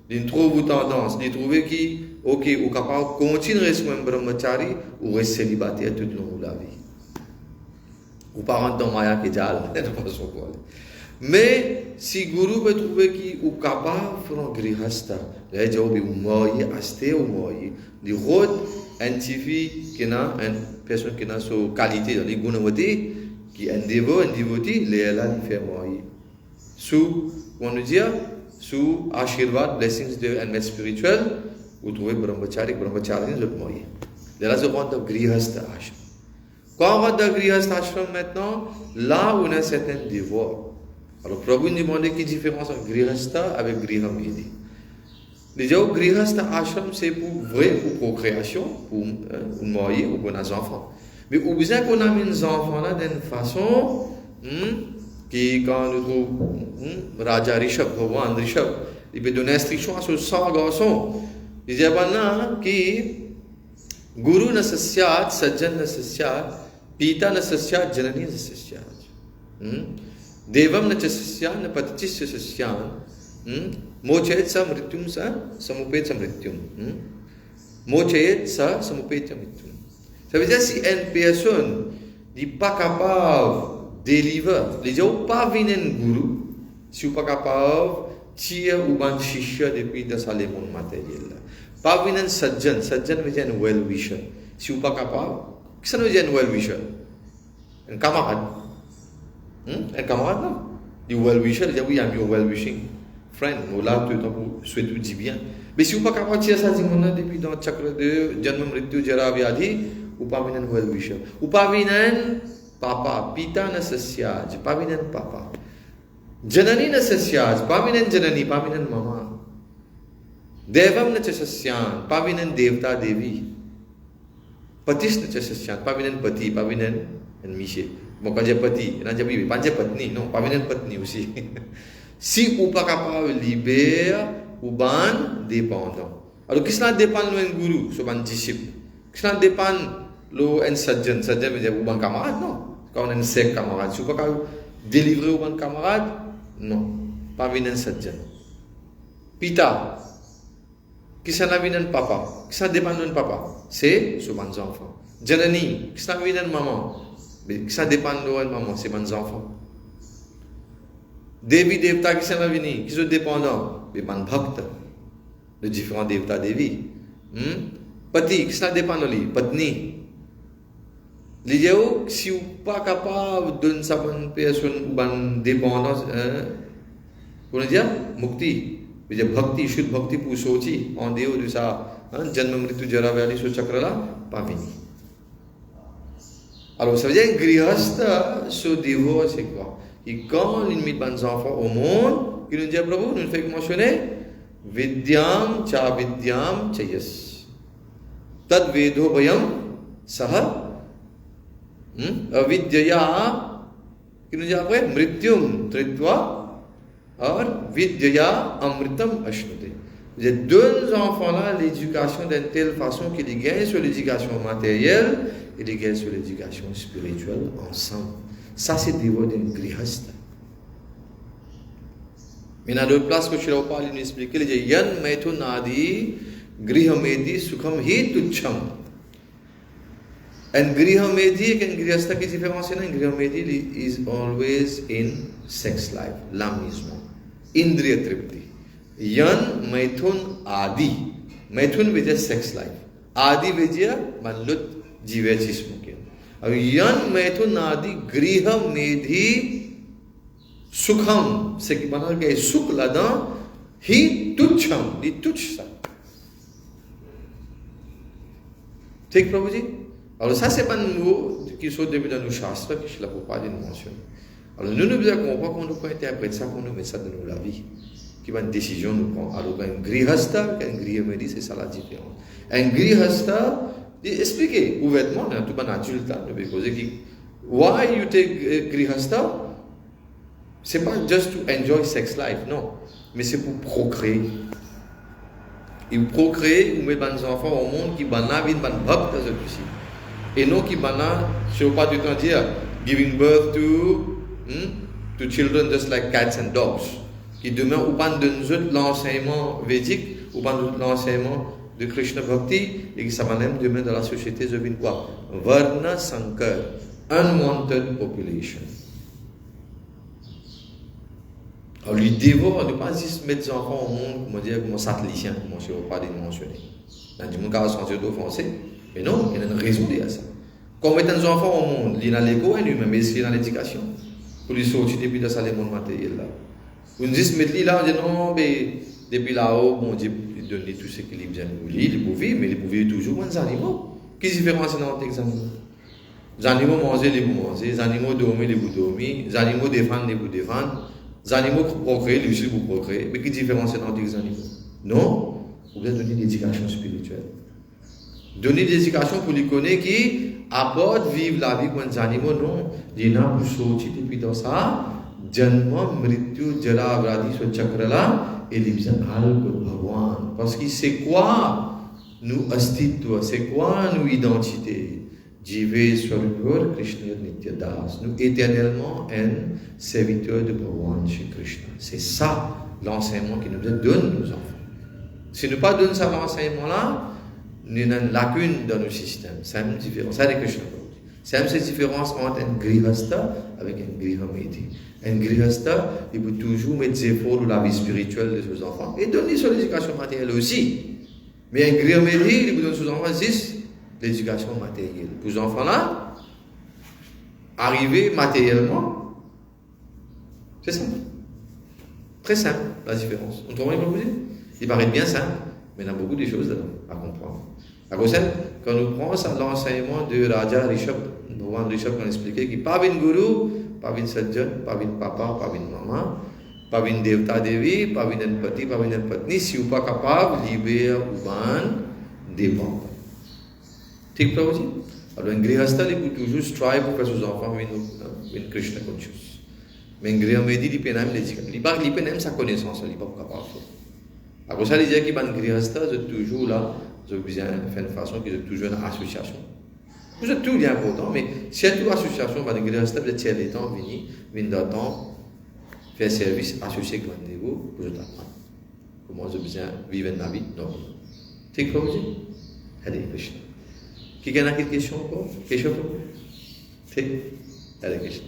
Il trouve tendance, il trouve qui, ok, ou capable de continuer à rester un brahmachari ou rester célibataire tout le long de la vie. Ou pas rentrer dans Maya qui est déjà là, de façon quoi. Mais si guru peut trouver qui ou capable de faire un grihastha, là il dit ou moye aste ou moye, les routes individu qui n'a une personne qui n'a sa qualité dans les gunavati qui un devotee les là il fait moye. Sous on nous dit sous ashirvad blessings de un maître spirituel vous trouvez brahmachari le moye. Là je rentre dans grihastha ashram. Quand on rentre dans grihastha ashram maintenant, là où on a certains devoirs. Alors, Prabhu nous demande quelle différence entre Grihastha avec Grihamedi. Déjà, Grihastha Ashram, c'est pour vrai, pour procréation, pour marier ou pour nos enfants. Mais au besoin qu'on a mis nos enfants là d'une façon qui, quand nous trouvons Raja Rishabh, Bhagwan Rishabh, il peut donner instruction à ce 100 garçons. Il dit, maintenant, qui Guru na sasyat, Sajjan na sasyat, Pita na sasyat, Janani na sasyat. Devam na chasasyan, na patichis chasasyan, mochayet sa mrityum sa samupet sa mrityum. Mochayet sa samupet sa mrityum. Ça veut dire si une personne n'est pas capable de délivrer, les gens pas venir un guru, si vous pas capable de tirer ou ban shishya depuis dans sa monde matériel. Pas venir un sajjan veut dire un well-wisher. Si vous pas capable, qu'est-ce que ça veut dire un well-wisher? Un camarade. Un camarade, non. Du well-wisher, il dit oui, I'm your well-wishing friend. Là, tu souhaites tout dit bien. Mais si vous n'êtes pas capable de dire ça, depuis dans le chakra de Janma Mrityu Jara Vyadhi, vous ne pouvez pas venir well-wisher. Vous ne pouvez pas venir papa, pita na sasyaj, pas venir papa. Janani na sasyaj, pas venir janani, pas venir mama. Devam na chasasyan, pas venir devta devi. Patish na chasasyan, pas venir pati, pas venir miché. Bon, quand j'ai pati, quand j'ai pas j'ai patni, non, pas venir patni aussi. Si vous pas capable de libérer, ou ban dépendant. Alors, qu'est-ce qui dépend de guru, ce ban disciple? Qu'est-ce qui dépend de un sajjan? Sajjan veut dire ou ban camarade, non. Quand on est un sec camarade, si vous pas capable de délivrer ou ban camarade, non, pas venir un sajjan. Pita, qu'est-ce qui vient de papa? Qu'est-ce qui dépend de papa? C'est ce ban enfant. Janani, qu'est-ce qui vient de maman? Mais ça dépend de maman, c'est mes enfants. Devi Devta qui sont venus, qui sont dépendants, mais man bhakta, de différents Devta Devi. Pati, qui sont dépendants de lui, Patni. Les gens, si vous n'êtes pas capable de donner ça à une personne ou une dépendance, pour dire mukti, veut dire bhakti, शुद्ध भक्ति pour sortir en dehors de ça, janma mritu jara vyadi ce chakra là, pas fini. Alors ça veut dire grihastha se dévore, c'est quoi? Et quand il met des enfants au monde, il nous dit Prabhu, nous fait mentionner vidyam cha vidyam chayas tad vedo bhayam saha avidyaya, il nous dit après mrityum tritva और vidyaya amritam ashnute. Les deux enfants-là l'éducation d'une telle façon qu'ils gagnent sur l'éducation matérielle et ils gagnent sur l'éducation spirituelle ensemble. Ça, c'est le niveau d'un grihastha. Mais dans d'autres places que je vais parler, il explique que yan maithun adi grihamedi sukham hi tucham. And grihamedi and grihastha qui différence है? Grihamedi is always in sex life, lamismo, indriya tripti. Yan maithun adi. Maithun veut dire sex life. Adi veut dire manlut जीवेचिस्म के अब यन मैथुन आदि गृह मेधि सुखम से कि बना के सुख लदा ही तुच्छम ही तुच्छ सा ठीक प्रभु जी और ça c'est pas nous qui sont début dans nos शास्त्र qui je la peux pas dire mention alors nous nous devons pas qu'on peut interpréter ça qu'on nous met ça dans nos la vie qui va une décision nous prend alors un grihastha un griha medhi c'est ça la différence un grihastha expliquez ouvertement, tout le monde why you take grihastha? C'est pas just to enjoy sex life, non, mais c'est pour procréer. Et procréer, vous mettez des enfants au monde qui bana vin ban bhakt aussi. Et non qui bana, je ne veux pas tout le temps dire, giving birth to children just like cats and dogs. Qui demain, ou pas de l'enseignement védique, ou pas de l'enseignement de Krishna Bhakti, et qui s'amène demain dans la société, je viens quoi? Varna Sankar, unwanted population. Alors, l'idée, ne pas juste mettre des enfants au monde, comment dire, comme satellicien, comment je ne veux pas les mentionner. Dans le cas où français, mais non, il y a une raison derrière ça. Quand on met des enfants au monde, il y a l'école, lui-même, mais il y a l'éducation. Pour les sortir depuis dans le monde matériel là. Vous nous dites, mettez là, on dit non, mais depuis là-haut, bon Dieu, il donne tout ce qu'il vient de vivre, il peut vivre, mais il peut vivre toujours comme des animaux. Qu'est-ce qui différence dans les animaux? Les animaux mangent, les vous manger, les animaux dorment, les vous dormir, les animaux défendent, les vous défendent, les animaux procréent, les vous procréent. Mais qu'est-ce qui différence dans les animaux? Non, vous devez donner l'éducation spirituelle. Donner l'éducation pour les connaître qui apportent vivre la vie comme des animaux, non. Il y en a pour sortir depuis dans ça. Janma, mrityu, jara, vradi, ce chakra-là, et les bien Bhagwan. Parce que c'est quoi nous astitva, c'est quoi nous identité? Jive Swargur Krishna Nityadas. Nous éternellement un serviteur de Bhagwan chez Krishna. C'est ça l'enseignement qui nous donne nos enfants. Si nous ne pas donne ça l'enseignement-là, nous avons une lacune dans nos systèmes. C'est une différence. Ça, c'est Krishna. C'est cette différence entre un grihastha avec un grihamedhi. Un grihastha, il peut toujours mettre des efforts dans la vie spirituelle de ses enfants et donner sur l'éducation matérielle aussi. Mais un grihamedhi, il peut donner aux enfants juste l'éducation matérielle. Pour les enfants-là, arriver matériellement, c'est simple. Très simple, la différence. On trouve pas dire? Il paraît bien simple, mais il y a beaucoup de choses à comprendre. À cause de ça, quand nous prenons l'enseignement de Raja Rishabh, Bhagwan Rishabh nous a expliqué qu'il n'y a pas de guru, pas de sadjan, pas de papa, pas de maman, pas de devta devi, pas de pati, pas de patni, si vous n'êtes pas capable de libérer ou dépendre. ठीक प्रभु जी और गृहस्थ Lipu toujours strive pour faire ses enfants venir Krishna conscious mais गृहमेधि लिपे नाम लिपे नाम sa connaissance लिपा capable alors ça veut dire que ban गृहस्थ je toujours là je viens faire une façon que je toujours une association vous êtes tout bien important mais cette association ban गृहस्थ de tiers les temps venir dans temps faire service associé avec vous pour je t'apprendre comment je viens vivre ma vie non ठीक प्रभु जी हरे Krishna Qui a une question encore? Question pour vous? ठीक Hare Krishna.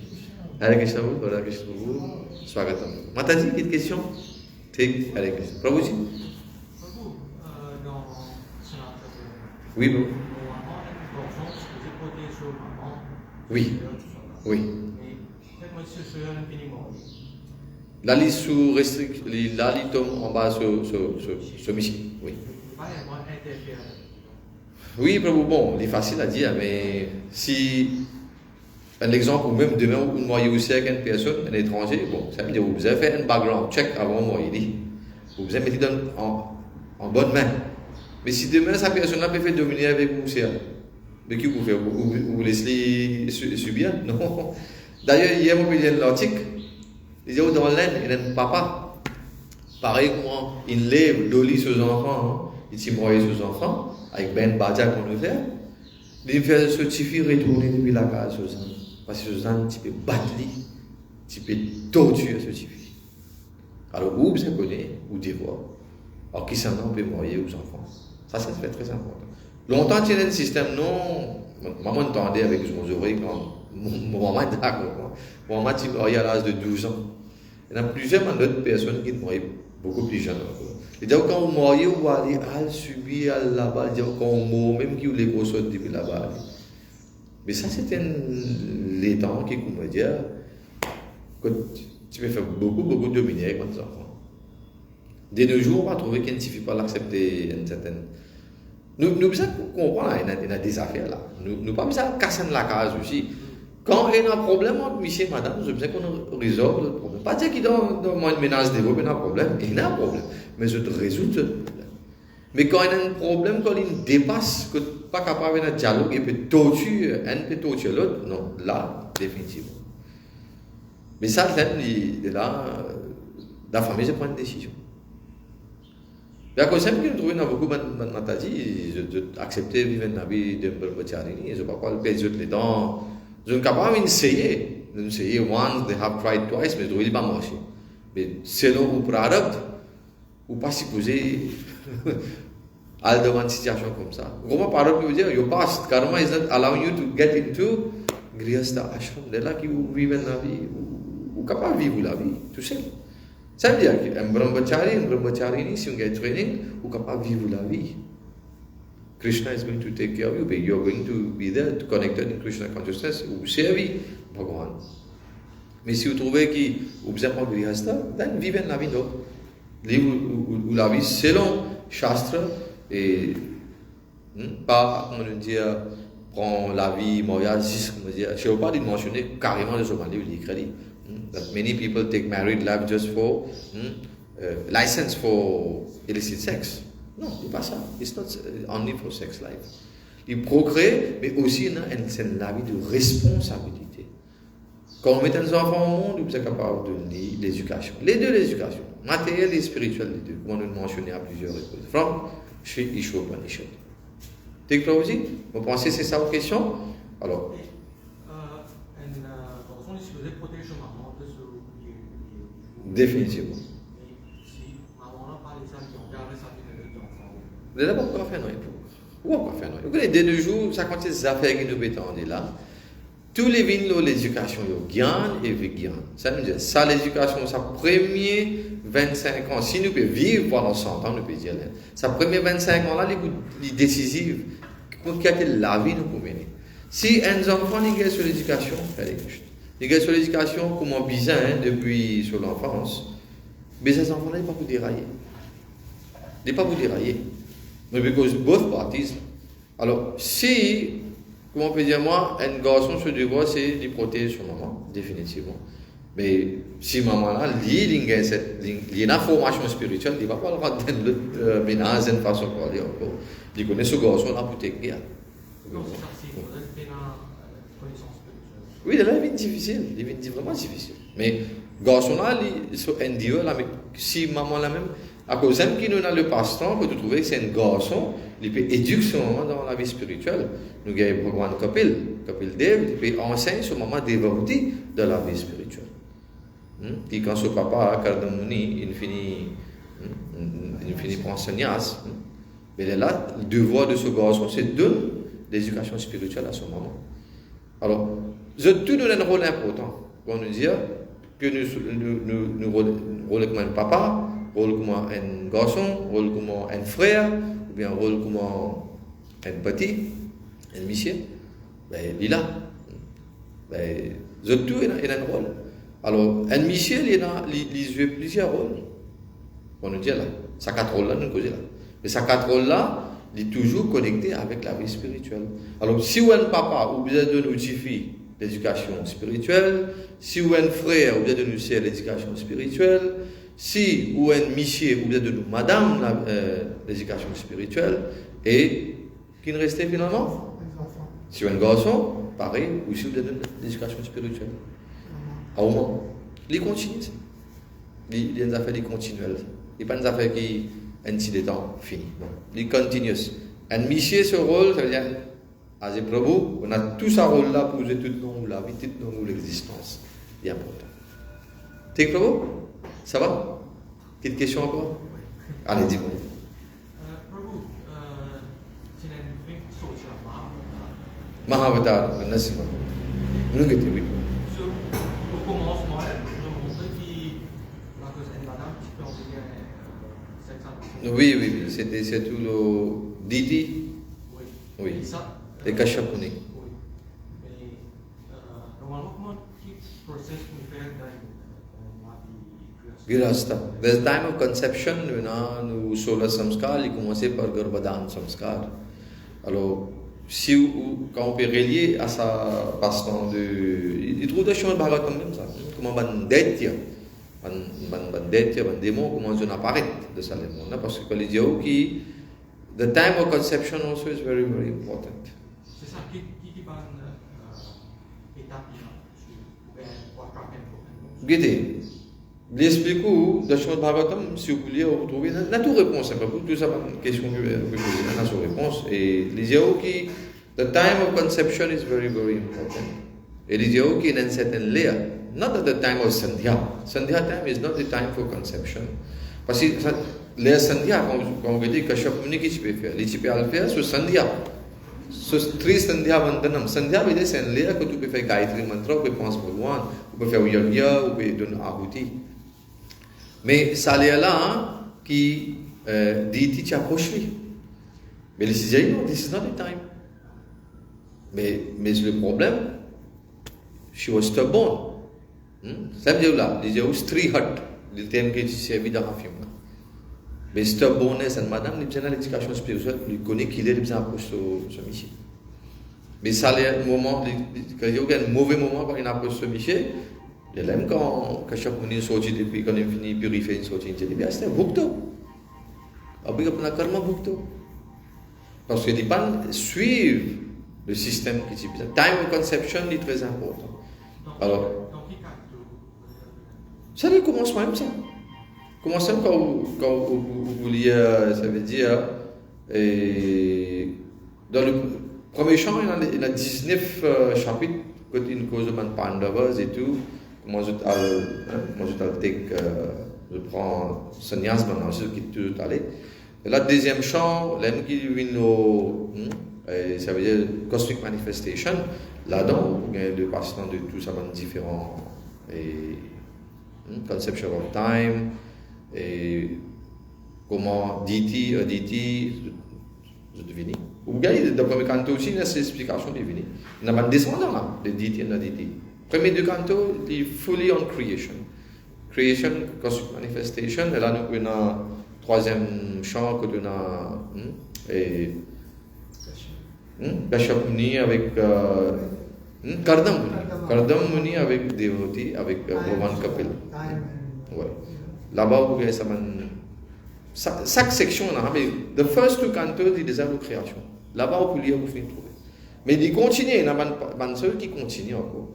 Hare Krishna vous, Hare Krishna vous. Swagatam. Mataji, une question? ठीक Hare Krishna. Prabhu ji? Prabhu, dans Sanatana, oui, bon. normalement, l'indulgence est portée sur maman. Oui. Oui. Mais, moi, je suis un infiniment. Là, il sous restrict, là, il tombe en bas sur mission. Oui. Pas vraiment interférer. Oui, bon, c'est facile à dire, mais si un exemple, ou même demain, vous voyez aussi avec une personne, un étranger, bon, ça veut dire que vous avez fait un background check avant de voyer. Vous avez mis en bonne main. Mais si demain, cette personne-là peut faire dominer avec vous, c'est mais qui vous fait vous laissez subir? Non. D'ailleurs, hier, on dit l'article, il dit dans l'Inde, il y a un papa. Pareil, comment il lève d'oli sur les enfants, il s'y moye sur les enfants, avec Ben Badja qu'on nous fait. Il fait ce petit retourner depuis la case sur ça. Parce que Suzanne, tu peux battre, tu peux torturer ce petit fille. Alors, vous connaissez, vous dévoilez. Alors, qui s'en peut moyer aux enfants? Ça, c'est très important. Longtemps, il y a un système, non. Maman entendait avec mes oreilles quand mon maman est d'accord. Mon maman, il mourrait à l'âge de 12 ans. Il y a plusieurs d'autres personnes qui mourraient beaucoup plus jeunes. Et donc, quand on mourit, on va aller subir là-bas, quand on meurt, même qui ou les grosses autres depuis là-bas. Mais ça, c'était les temps qui, comme dire, que tu peux faire beaucoup dominer avec tes enfants. De nos jours, on va trouver qu'il ne suffit pas d'accepter une certaine. Nous devons comprendre, il y a des affaires là. Nous pas besoin de casser la case aussi. Quand il y a un problème entre monsieur et madame, nous devons qu'on résolve le problème. Pas dire qu'il y a une menace de développer un problème, il y a un problème. Mais je dois résoudre ce problème. Mais quand il y a un problème, quand il dépasse, que pas capable de dialogue, il peut torturer un, peut torturer l'autre, non, là, définitivement. Mais ça, là, la famille se prend une décision. La cause simple que nous trouvons dans beaucoup de dit, accepter de vivre dans la vie d'un peu de charité, je ne sais pas quoi, le pays les dents, je ne suis pas capable d'essayer. D'essayer once, they have tried twice, mais je ne vais pas marcher. Mais selon vous prarabdh, ou pas supposé aller devant une situation comme ça. Comment par exemple, vous dire, your past karma is not allowing you to get into grihastha ashram. De là que vous vivez dans la vie, vous êtes capable de vivre la vie, tout seul. Ça veut dire qu'un brahmachari, si on a training, vous êtes capable de vivre la vie. Krishna is going to take care of you, but you are going to be there, connected in Krishna consciousness, vous servez Bhagavan. Mais si vous trouvez que vous êtes en grihastha, then vivez la vie d'autre. Ou la vie selon Shastra et pas, comment dire, prend la vie mariage, comment dire, je ne veux pas dire mentionner carrément de ce moment livre écrit. That many people take married life just for license for illicit sex. Non, c'est pas ça. It's not only for sex life. Il procrée, mais aussi c'est la vie de responsabilité. Quand on met un enfant au monde, vous êtes capable de donner l'éducation. Les deux, l'éducation. Matérielle et spirituelle, les deux. Comme on nous mentionné à plusieurs reprises. From Sri Ishopanishad. T'es clair aussi? Vous pensez que c'est ça vos questions? Alors. Définitivement. Vous n'avez pas encore fait non. Ou encore faire non. Vous connaissez, de nos jours, ça compte des affaires qui nous mettent là. Tous les vignes, l'éducation, ils gagnent et ils gagnent. Ça veut dire, ça, l'éducation, sa première 25 ans, si nous pouvons vivre pendant 100 ans, nous pouvons dire, sa première 25 ans là, les décisives, pour quelle la vie nous peut mener. Si un enfant est sur l'éducation, il est sur l'éducation comme un bizarre depuis sur l'enfance, mais ces enfants-là, ils ne sont pas pour dérailler. Ils ne sont pas pour dérailler. Mais because both parties. Alors, si, comment on peut dire moi, un garçon se devoir, c'est de protéger son maman, définitivement. Mais si maman là, il y a une formation spirituelle, il ne va pas le rentrer dans le ménage d'une façon pour aller encore. Il connaît ce garçon là pour t'aider. Oui, là, il est difficile. Il est vraiment difficile. Mais garçon là, il est un dieu là, mais si maman là même, à cause même qu'il nous a le passe-temps, que tu trouves que c'est un garçon, il peut éduquer son maman dans la vie spirituelle. Nous avons Bhagavan Kapil Dev, il peut enseigner son maman des vertus de la vie spirituelle. Et quand son papa, Kardamuni, il finit pour enseigner, mais là, le devoir de ce garçon, c'est de donner l'éducation spirituelle à son maman. Alors, tout donne un rôle important. On nous dit que nous rôle comme un papa, rôle comme un garçon, rôle comme un frère, ou bien rôle comme un petit, un monsieur. Ben, il est là. Ben, tout est un rôle. Alors, un Michel, il joue plusieurs rôles. On nous dit là, ça 4 rôles là, nous causons là. Mais ça 4 rôles là, il est toujours connecté avec la vie spirituelle. Alors, si vous êtes un papa, vous avez de nous fille l'éducation spirituelle. Si vous êtes un frère, vous avez de nous faire l'éducation spirituelle. Si vous êtes un Michel, vous avez de nous madame l'éducation spirituelle. Et qui ne restait finalement? Si vous êtes un garçon, pareil, aussi vous avez de l'éducation spirituelle. À au moins, il continue. Il y a des affaires continuelles. Il n'y a pas des affaires qui un petit de temps fini. Non. Il continue. Un Michel, ce rôle, ça veut dire, à Prabhu, on a tout ce rôle-là pour jouer tout nous, la vie, tout nous, l'existence. C'est important. T'es Prabhu? Ça va? Petite question encore? Allez, dis-moi. Prabhu, tu n'as pas de social Mahavatar, Nasima. Nous sommes oui. Au commencement, je montrais que la cause est madame qui peut envoyer 700. Oui. C'est tout le Diti. Oui. Et Kashapuni. Oui. Mais normalement, comment qui processe pour faire dans la vie Girasta. There's time of conception, nous sola samskar, il commençait par Garbhadan samskar. Alors, si quand on peut relier à sa passe-temps de. Il trouve des choses Bhagavatam même ça. Comment Bandetya, ban démon, comment on apparaît de ça, parce que quand il dit qui. The time of conception also is very, very important. C'est ça, qui parle étape pour Guidez. Il explique où, dans le Bhagavatam, si vous voulez retrouver, il y a toute réponse. Tout ça, c'est une question que vous pouvez poser, il y a une réponse. Et il dit qui, the time of conception is very, very important. Et il dit qui, in a certain layer, not at the time of Sandhya. Sandhya time is not the time for conception. Parce que les Sandhya, quand on dit que chaque minute qui tu peux faire, tu peux le faire sur Sandhya. Sur Tri Sandhya Vandanam. Sandhya veut dire c'est un layer que tu peux faire Gayatri Mantra, tu peux penser Bhagwan, tu peux faire Yagya, tu peux donner Ahuti. Mais ça là qui dit tu approches lui. Mais il dit non, this is not the time. Mais le problème, she was stubborn. Ça veut dire là, il dit Stri Hat, le thème qui est servi dans la film. Mais stubbornness, et madame, il besoin de l'éducation spirituelle, il connaît qu'il est besoin d'approcher ce Michel. Mais ça le moment, quand il y a un mauvais moment quand il approche ce Michel. Il aime quand chaque monde sorti depuis quand il finit purifier une sortie intelligente, c'est un bhukto. Après qu'on a karma bhukto. Parce que les gens suivent le système qui est bien. Time of conception est très important. Alors, ça ne commence même ça. Commence même quand vous vouliez, ça veut dire, dans le premier chant, il y a 19 chapitres, côté une cause de Pandavas et tout. Moi, je prends sannyas maintenant, je quitte tout aller. Et la deuxième chant, l'un qui vient ça veut dire Cosmic Manifestation. Là-dedans, il y a deux passements de tout ça, différents conception of time, et comment Diti, je devine. Ou bien, dans le premier canto aussi, il y a ces explications divines. Il y a un descendant là, de Diti et Diti. Premier deux cantos, il est fully on creation. Creation, cosmic manifestation, et là nous avons un troisième chant que nous avons Kashapuni avec Kardam Muni avec Devoti, avec Bhavan Kapil. Ouais. Là-bas, vous voyez ça. Chaque section, the first two cantos, il déjà la création. Là-bas, vous pouvez trouver. Mais il continue, il y a un seul qui continue encore.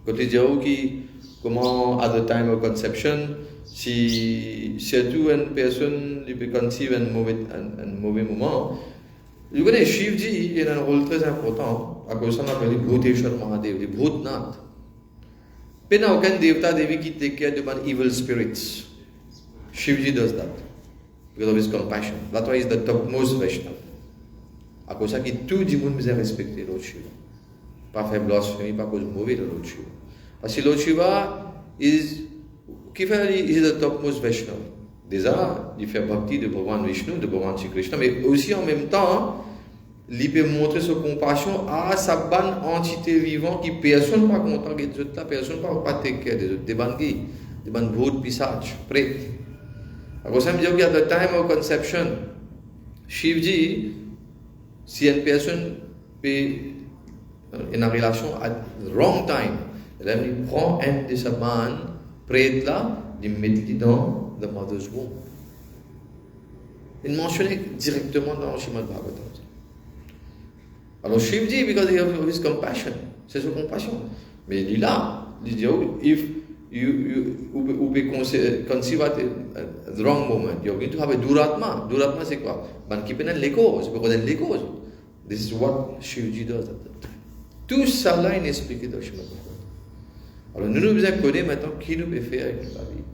Côté Diao qui, comment, at the time of conception, si surtout une personne peut conceive un mauvais moment, vous connaissez, Shivji, il a un rôle très important, à cause de ça, on appelle les Bhuteshwar Mahadev, les Bhutnath. Il n'y a aucun Devta Devi qui take care de evil spirits. Shivji does that, because of his compassion. That's why he is the topmost Vaishnava. À cause de ça, tout le monde doit respecter Lord Shiva. Pas faire blasphémie, pas cause mauvais de Lord Shiva. Parce que Lord Shiva is the topmost Vaishnava. Déjà, il fait bhakti de Bhagavan Vishnu, de Bhagavan Shri Krishna, mais aussi en même temps, il peut montrer sa compassion à sa bonne entité vivante qui personne pas content que les autres là, personne pas take care des autres, des bonnes votes pisage, prêt. Alors ça me dit que at the time of conception, Shivji, si une personne peut une relation at the wrong time, elle prend un de sa bonne prêtre là, il met dans the mother's womb. Il mentionne directement dans le Srimad Bhagavatam. Alors Shivji, because of his compassion, c'est sa compassion. Mais il est là, il dit, if you be conceive at the wrong moment, you're going to have a duratma. Duratma c'est quoi? Man qui peine les causes, parce que les causes. This is what Shivji does at that time. Tout ça là est expliqué dans Srimad Bhagavatam. Alors nous devons connaître maintenant qui nous peut faire avec la vie.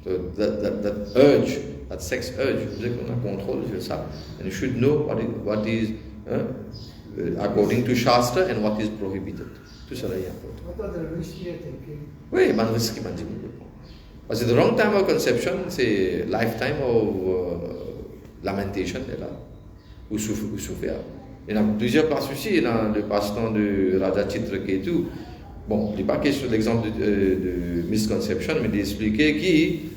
So that urge, that sex urge, vous avez qu'on a contrôle sur ça. And you should know what is according to Shastra and what is prohibited. Tout ça là est important. What are the risks you're taking? Oui, man risque man dit. Parce que the wrong time of conception, c'est lifetime of lamentation là, ou souffrir. Il y a plusieurs places aussi dans le passe-temps de Raja Chitraketu. Bon, il n'est pas question de l'exemple de misconception, mais d'expliquer qui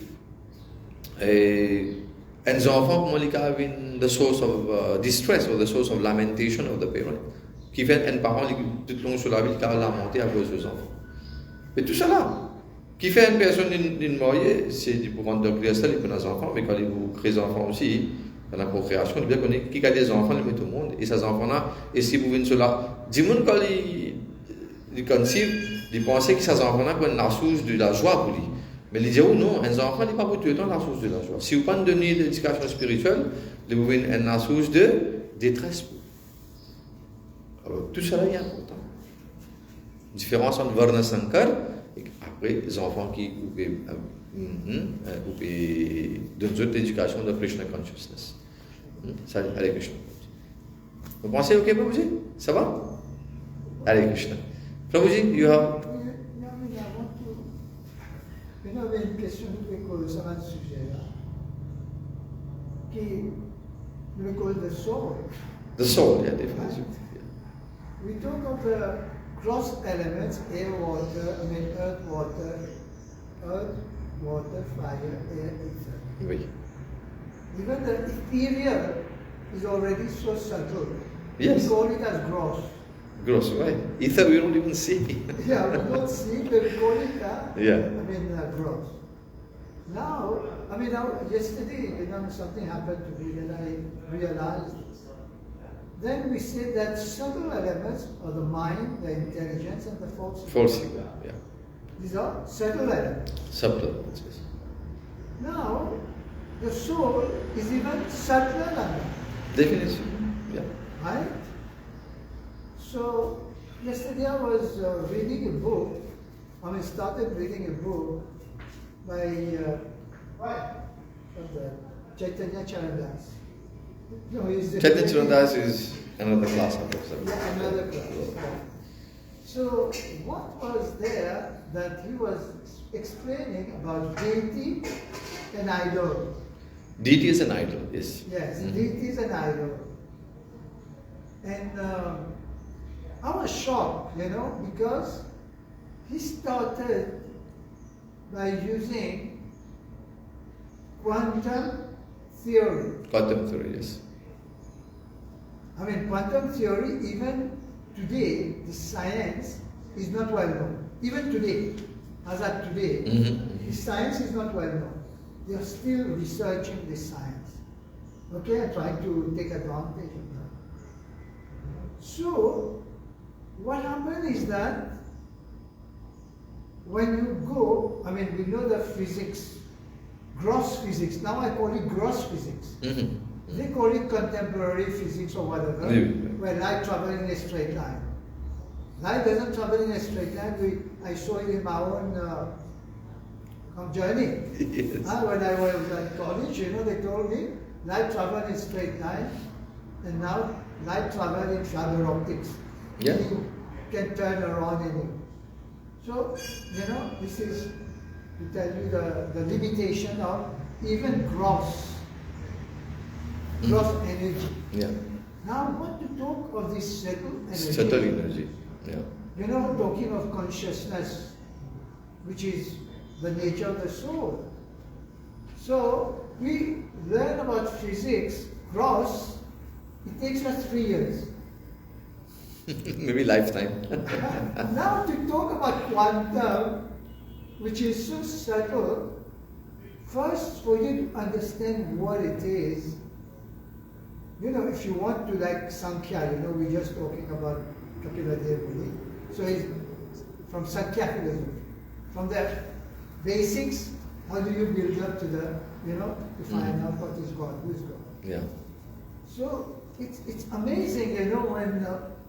un enfant, comment il a the source of distress or the source of lamentation of the parent. Qui fait un parent tout le long sur la vie qui a lamenté à cause des enfants. Mais tout ça là, qui fait une personne d'une mariée, c'est pour rendre créer ça, il peut des enfants, mais quand vous créez des enfants aussi, dans la procréation, il bien qu'on qui a des enfants, il met au monde, et ces enfants-là, et si vous venez cela, dis-moi quand il conceive, il pensait que ces enfants-là prennent la source de la joie pour lui. Mais il dit, oh non, un enfant n'est pas pour tout le temps la source de la joie. Si vous ne donnez pas d'éducation spirituelle, vous avez une source de détresse. Alors tout cela est important. Différence entre Varna Sankar et après les enfants qui donnent d'autres éducation de Krishna consciousness. Ça, Hare Krishna. Vous pensez, ok, Prabhuji? Ça va? Hare Krishna. Prabhuji, you have. Il y avait une question que ça va le sujet là, qui le cause de soul. The soul, yeah, definitely. We talk of the gross elements, air, water, earth, water, fire, air, ether. Oui. Even the ethereal is already so subtle. Yes. We call it as gross. Gross, right? Ether we don't even see. Yeah, we don't see, but we call it Yeah. gross. Now, yesterday, something happened to me that I realized. Then we say that subtle elements are the mind, the intelligence, and the false ego. False ego, yeah. These are subtle elements. Subtle, yes. Now, the soul is even subtler than that. Definitely, yeah. Right? So, yesterday I was reading a book. Started reading a book by Chaitanya Charandas. No, he's Chaitanya Charandas is another class of Yeah, another class. So, what was there that he was explaining about deity and idol? Deity is an idol, yes. Yes, deity is an idol. And I was shocked, because he started by using quantum theory. Quantum theory, yes. Quantum theory, even today, the science is not well known. Even today, as at today, the science is not well known. They are still researching this science. Okay, and trying to take advantage of that. So, what happened is that when you go, we know the physics, gross physics. Now I call it gross physics. They call it contemporary physics or whatever, where light travels in a straight line. Light doesn't travel in a straight line. I saw it in my own journey. Yes. When I was at college, they told me light travels in a straight line, and now light travels in fiber optics. Yeah. You can turn around anywhere. So, this is to tell you the limitation of even gross energy. Yeah. Now, what to talk of this subtle energy? Subtle energy. Yeah. You know, talking of consciousness, which is the nature of the soul. So, we learn about physics, gross, it takes us 3 years. Maybe lifetime. Now, to talk about quantum, which is so subtle, first for you to understand what it is, you know, if you want to like Sankhya, you know, we're just talking about Kapila Dev Muni. So it's from Sankhya philosophy. From the basics, how do you build up to the, you know, to find out what is God, who is God. Yeah. So it's amazing, you know,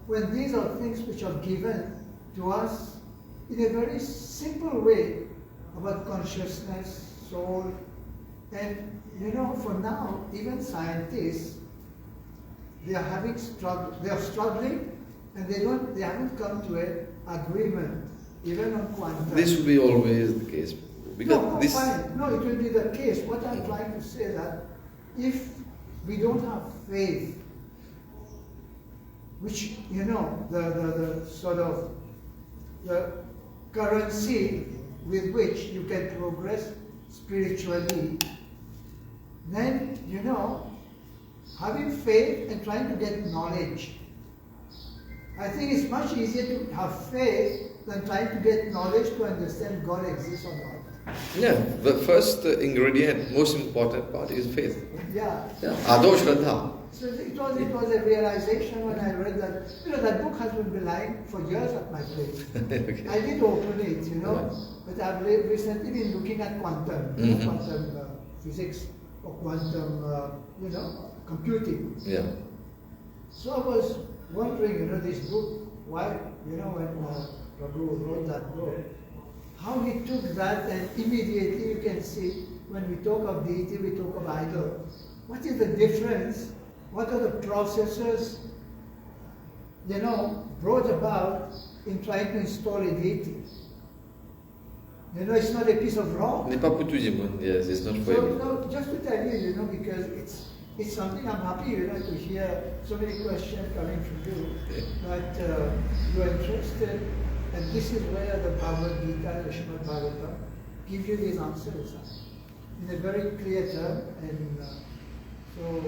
when these are things which are given to us in a very simple way about consciousness, soul, and you know, for now, even scientists, they are struggling, and they haven't come to an agreement, even on quantum. This will be always the case. Because no, it will be the case. What I'm trying to say that if we don't have faith, which, you know, the sort of the currency with which you can progress spiritually, then, you know, having faith and trying to get knowledge. I think it's much easier to have faith than trying to get knowledge to understand God exists or not. Yeah, the first ingredient, most important part is faith. Yeah. Ado Shraddha. So it was a realization when I read that, you know, that book has been lying for years at my place. Okay. I did open it, you know, Right. but I've recently been looking at quantum, quantum physics or quantum, you know, computing. Yeah. So I was wondering, you know, this book, why, you know, when Prabhu wrote that book, how he took that and immediately you can see when we talk of deity, we talk of idol. What is the difference? What are the processes, you know, brought about in trying to install a deity? You know, it's not a piece of rock. N'est pas pour tout le monde. Yes, it's not for So, everyone. no, just to tell you, you know, because it's something I'm happy, you know, to hear so many questions coming from you, that you're interested, and this is where the Bhagavad Gita, the Srimad Bhagavatam, give you these answers in a very clear term, and so.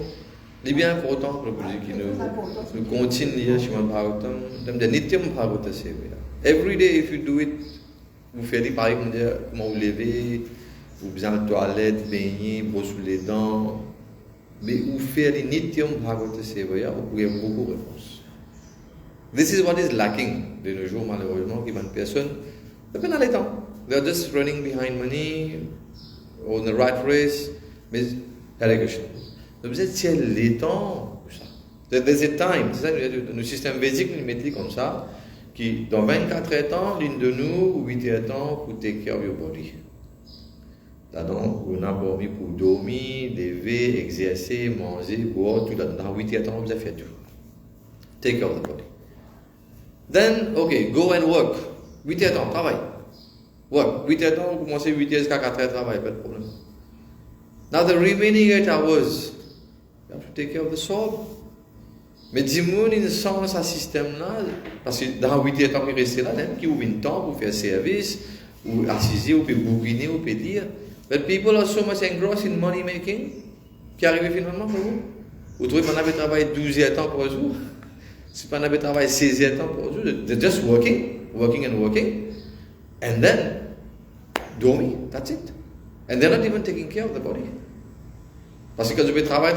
Il est bien important, Prabhuji, que nous continuons à lire Srimad Bhagavatam, de Nityam Bhagavata Sevaya. Every day, if you do it, vous faites pareil, comment vous levez, vous besoin de toilette, baigner, brosser les dents, mais vous faites Nityam Bhagavata Sevaya, vous pouvez avoir beaucoup de réponses. This is what is lacking de nos jours, malheureusement, qui bonnes personnes, ne peine à les temps. They're just running behind money, on the rat race, mais Hare Krishna. Donc vous êtes tiens les temps, ça. There's a time, c'est ça, le système védique nous met comme ça, qui dans 24 heures temps, l'une de nous, 8 heures temps pour take care of your body. Donc, on a dormi pour dormir, lever, exercer, manger, boire, tout là. Dans 8 heures temps, vous avez fait tout. Take care of the body. Then, okay, go and work. 8 heures temps, travail. Work. 8 heures temps, vous commencez 8 heures jusqu'à 4 heures travail, pas de problème. Now the remaining 8 hours, you have to take care of the soul. Mais dis-moi, il sens ce système-là, parce que dans 8 heures temps, il reste là, qui ouvre un temps pour faire service, ou assiser, ou peut bourriner, ou peut dire. But people are so much engrossed in money making, qui arrive finalement pour vous. Vous trouvez qu'on avait travaillé 12 heures temps par jour? Si on avait travaillé 16 heures temps par jour, they're just working, and then dormir, that's it. And they're not even taking care of the body. Parce que quand je vais travailler.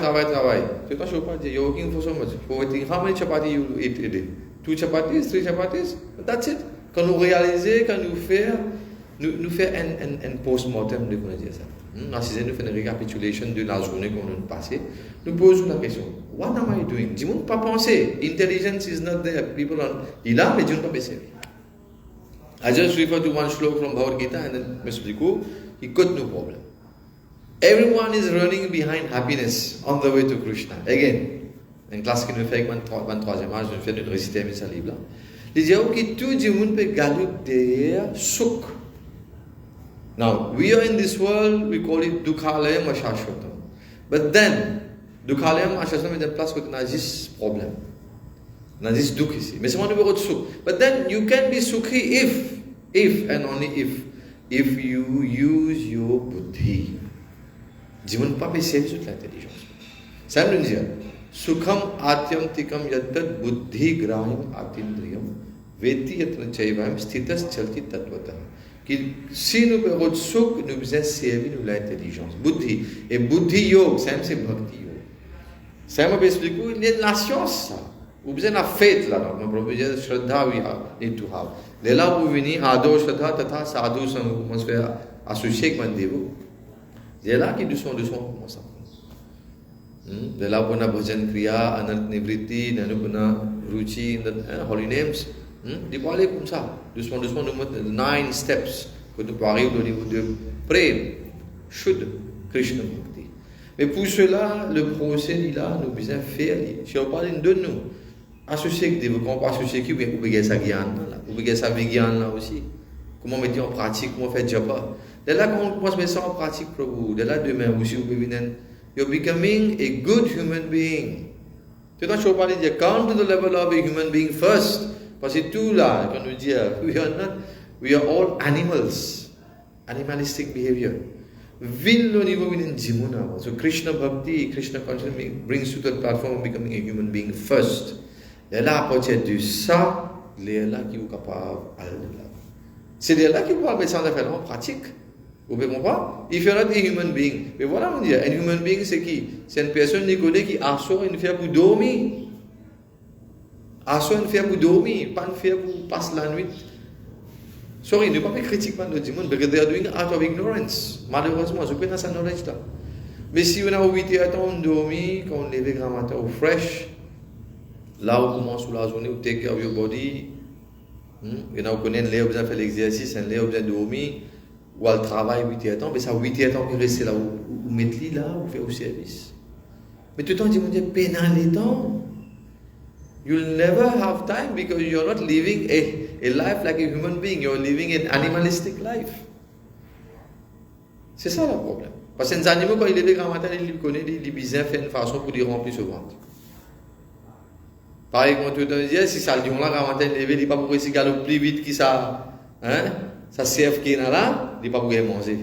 C'est pas sûr pas dire, you're working for so much. For eating, how many chapati you eat a day? 2 chapatis, 3 chapatis? That's it. Quand nous réalisons, quand nous faisons, nous faisons un post-mortem de comment dire ça. Nous faisons une récapitulation de la journée qu'on a passée. Nous posons la question, what am I doing? Dis-moi pas penser. Intelligence is not there. People are, il a, mais Dieu n'a pas baissé. I just refer to one slok from Bhagavad Gita and then Mr. Bhikkhu, he got no problem. Everyone is running behind happiness on the way to Krishna. Again, une classe qui nous fait 23e âge, nous fait notre réciter ce livre-là. Il dit que tout le monde peut gagner derrière souk. Now, we are in this world, we call it Dukhalaya Mashashvatam. But then, Dukhalayam, à chaque fois, il y a une place où on a juste problème. On a juste dukh ici. Mais c'est mon numéro de souk. But then you can be sukhi if and only if you use your buddhi. Jivan ne peut pas baisser toute l'intelligence. Ça veut dire, sukham atyam tikam yattat buddhi grahim atindriyam veti yatra chaivam sthitas chalti tatvata. Si nous avons le souk, nous devons servir l'intelligence. Buddhi. Et buddhi yoga, c'est bhakti yoga. Ça m'a expliqué, il y a la science, ça. Vous avez la faith là, donc, vous avez shraddha, we need to have. Dès là, vous venez, ado shraddha, tata, sadhu, on se fait associer avec un dévot. Dès là, qui doucement commence à faire. Dès là, on a bhajan kriya, anant nivriti, on a ruchi, holy names. Il faut aller comme ça. Doucement, nous mettons 9 steps que nous pouvons arriver au niveau de Prem, Shuddha, Krishna Bhakti. Mais pour cela, le procès, il a, nous besoin faire. Si on parle de nous, associer avec des vous pas associer qui, vous pouvez sa gyan, vous pouvez sa vigyan là aussi. Comment mettre en pratique, comment faire japa. Dès là, quand on commence à mettre ça en pratique pour vous, dès là, demain aussi, vous pouvez venir, you're becoming a good human being. Tout le temps, je vous parle de come to the level of a human being first. Parce que tout là, quand nous dit, we are all animals, animalistic behavior. Vil lo niveau within Jimuna. So Krishna Bhakti, Krishna consciousness brings to the platform of becoming a human being first. Et là, à partir de ça, c'est là qui est capable de là. C'est là qui peut mettre ça en pratique. Vous pouvez comprendre? If you're not a human being, mais voilà, on dit, un human being c'est qui? C'est une personne qui assure une faire pour dormir. Assure une faire pour dormir, pas une faire pour passer la nuit. Sorry, ne pas critiquer le monde, because they are doing out of ignorance. Malheureusement, je connais sa knowledge là. Mais si on a 8 heures on dormit, quand on lève grand matin au fresh, là où on commence la journée, où take care of your body, on a connaît l'air besoin faire l'exercice, l'air besoin dormir, ou à le travail 8 heures mais ça 8 heures qui reste là où mettre là, où faire au service. Mais tout le temps, on dit pénal les temps. You'll never have time because you're not living a life like a human being. You're living an animalistic life. C'est ça le problème. Parce que les animaux, quand ils lèvent grand matin, ils connaissent, ils besoin faire une façon pour les remplir ce ventre. Par exemple, tout le temps, si ça le dit, là, grand matin, il n'est pas pour essayer de galoper plus vite que ça. Ça serve qui est là, il n'est pas pour manger.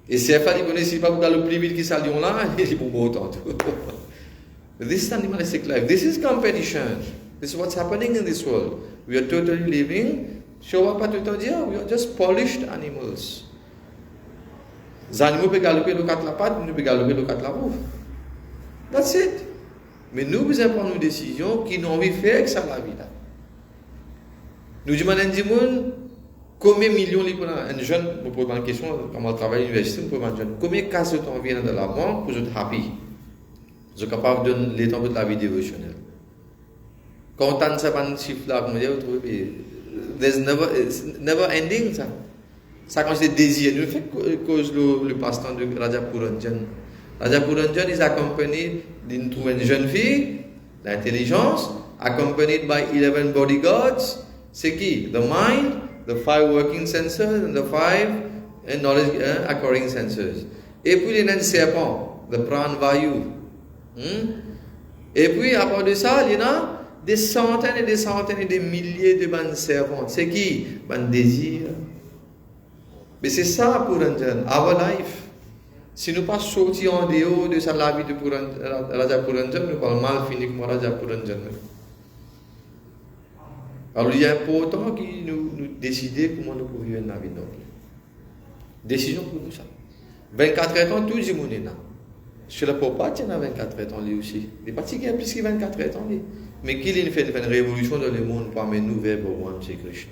Et si il connaît, s'il n'est pas pour galoper plus vite que ça le dit, là, il est pour autant. This is animalistic life. This is competition. This is what's happening in this world. We are totally living. We are just polished animals. Les animaux peuvent galoper le 4 la patte, nous peuvent galoper le 4 la bouffe. That's it. Mais nous devons prendre une décision qui nous envie de faire avec ça la vie. Nous demandons combien de millions un jeune, pour poser une question, comment on travaille à l'université, pour un jeune, combien de cas de temps viennent de la banque pour être happy? Je suis capable de donner les temps de la vie dévotionnelle. Quand on a ce chiffre-là, comme on dit, it's never ending, ça. Ça, quand c'est désir, nous fait cause le passe-temps de Raja Puranjan. Raja Puranjan is accompanied d'une jeune fille, l'intelligence, accompanied by 11 bodyguards. C'est qui? The mind, the 5 working senses, and the 5 knowledge acquiring senses. Et puis, il y a un serpent, the Pranvayu. Et puis, à part de ça, il y a des centaines et des milliers de bandes servantes. C'est qui? Bandes désirs. Mais c'est ça pour un jeune, our life. Si nous pas sortis en dehors de la vie de Raja Puranjan, nous parlons mal fini comme Raja Puranjan. Alors il est important que nous décidions comment nous pouvons vivre la vie noble. Décision pour nous ça. 24 ans, tout le monde est là. Je ne peux pas tenir 24 ans lui aussi. Il n'est pas si plus que 24 ans lui. Mais qu'il fait une révolution dans le monde pour amener nous vers Bhagwan Sri Krishna.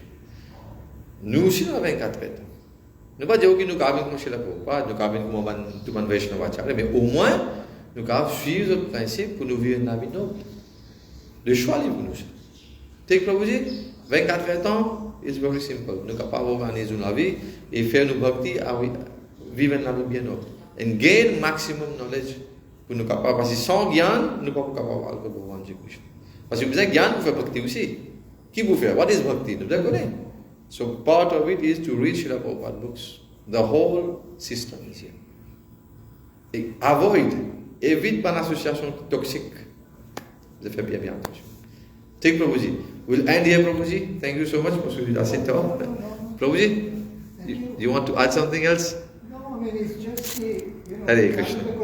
Nous aussi, nous avons 24 ans. Nous ne pouvons pas dire que nous avons comme chez la Prabhupada, nous avons comme tout le monde Vaishnavacharya, mais au moins, nous avons suivi le principe pour nous vivre une vie noble. Le choix est pour nous. Tek Prabhuji, 24 ans, it's very simple. Nous sommes capables d'organiser notre vie et faire nos bhakti à vivre une vie bien noble. And gain maximum knowledge pour nous capables. Parce que sans gyan, nous ne sommes pas capables de Bhagwan Sri Krishna. Parce que vous avez gyan pour faire bhakti aussi. Qui vous fait? What is bhakti? Nous devons connaître. So part of it is to read Srila Prabhupada books. The whole system is here. Avoid évite par l'association toxique. Vous avez fait bien attention. Take Prabhuji. We'll end here, Prabhuji. Thank you so much for assez de temps. Prabhuji, you want to add something else? No, I mean, it's just the, Hare Krishna.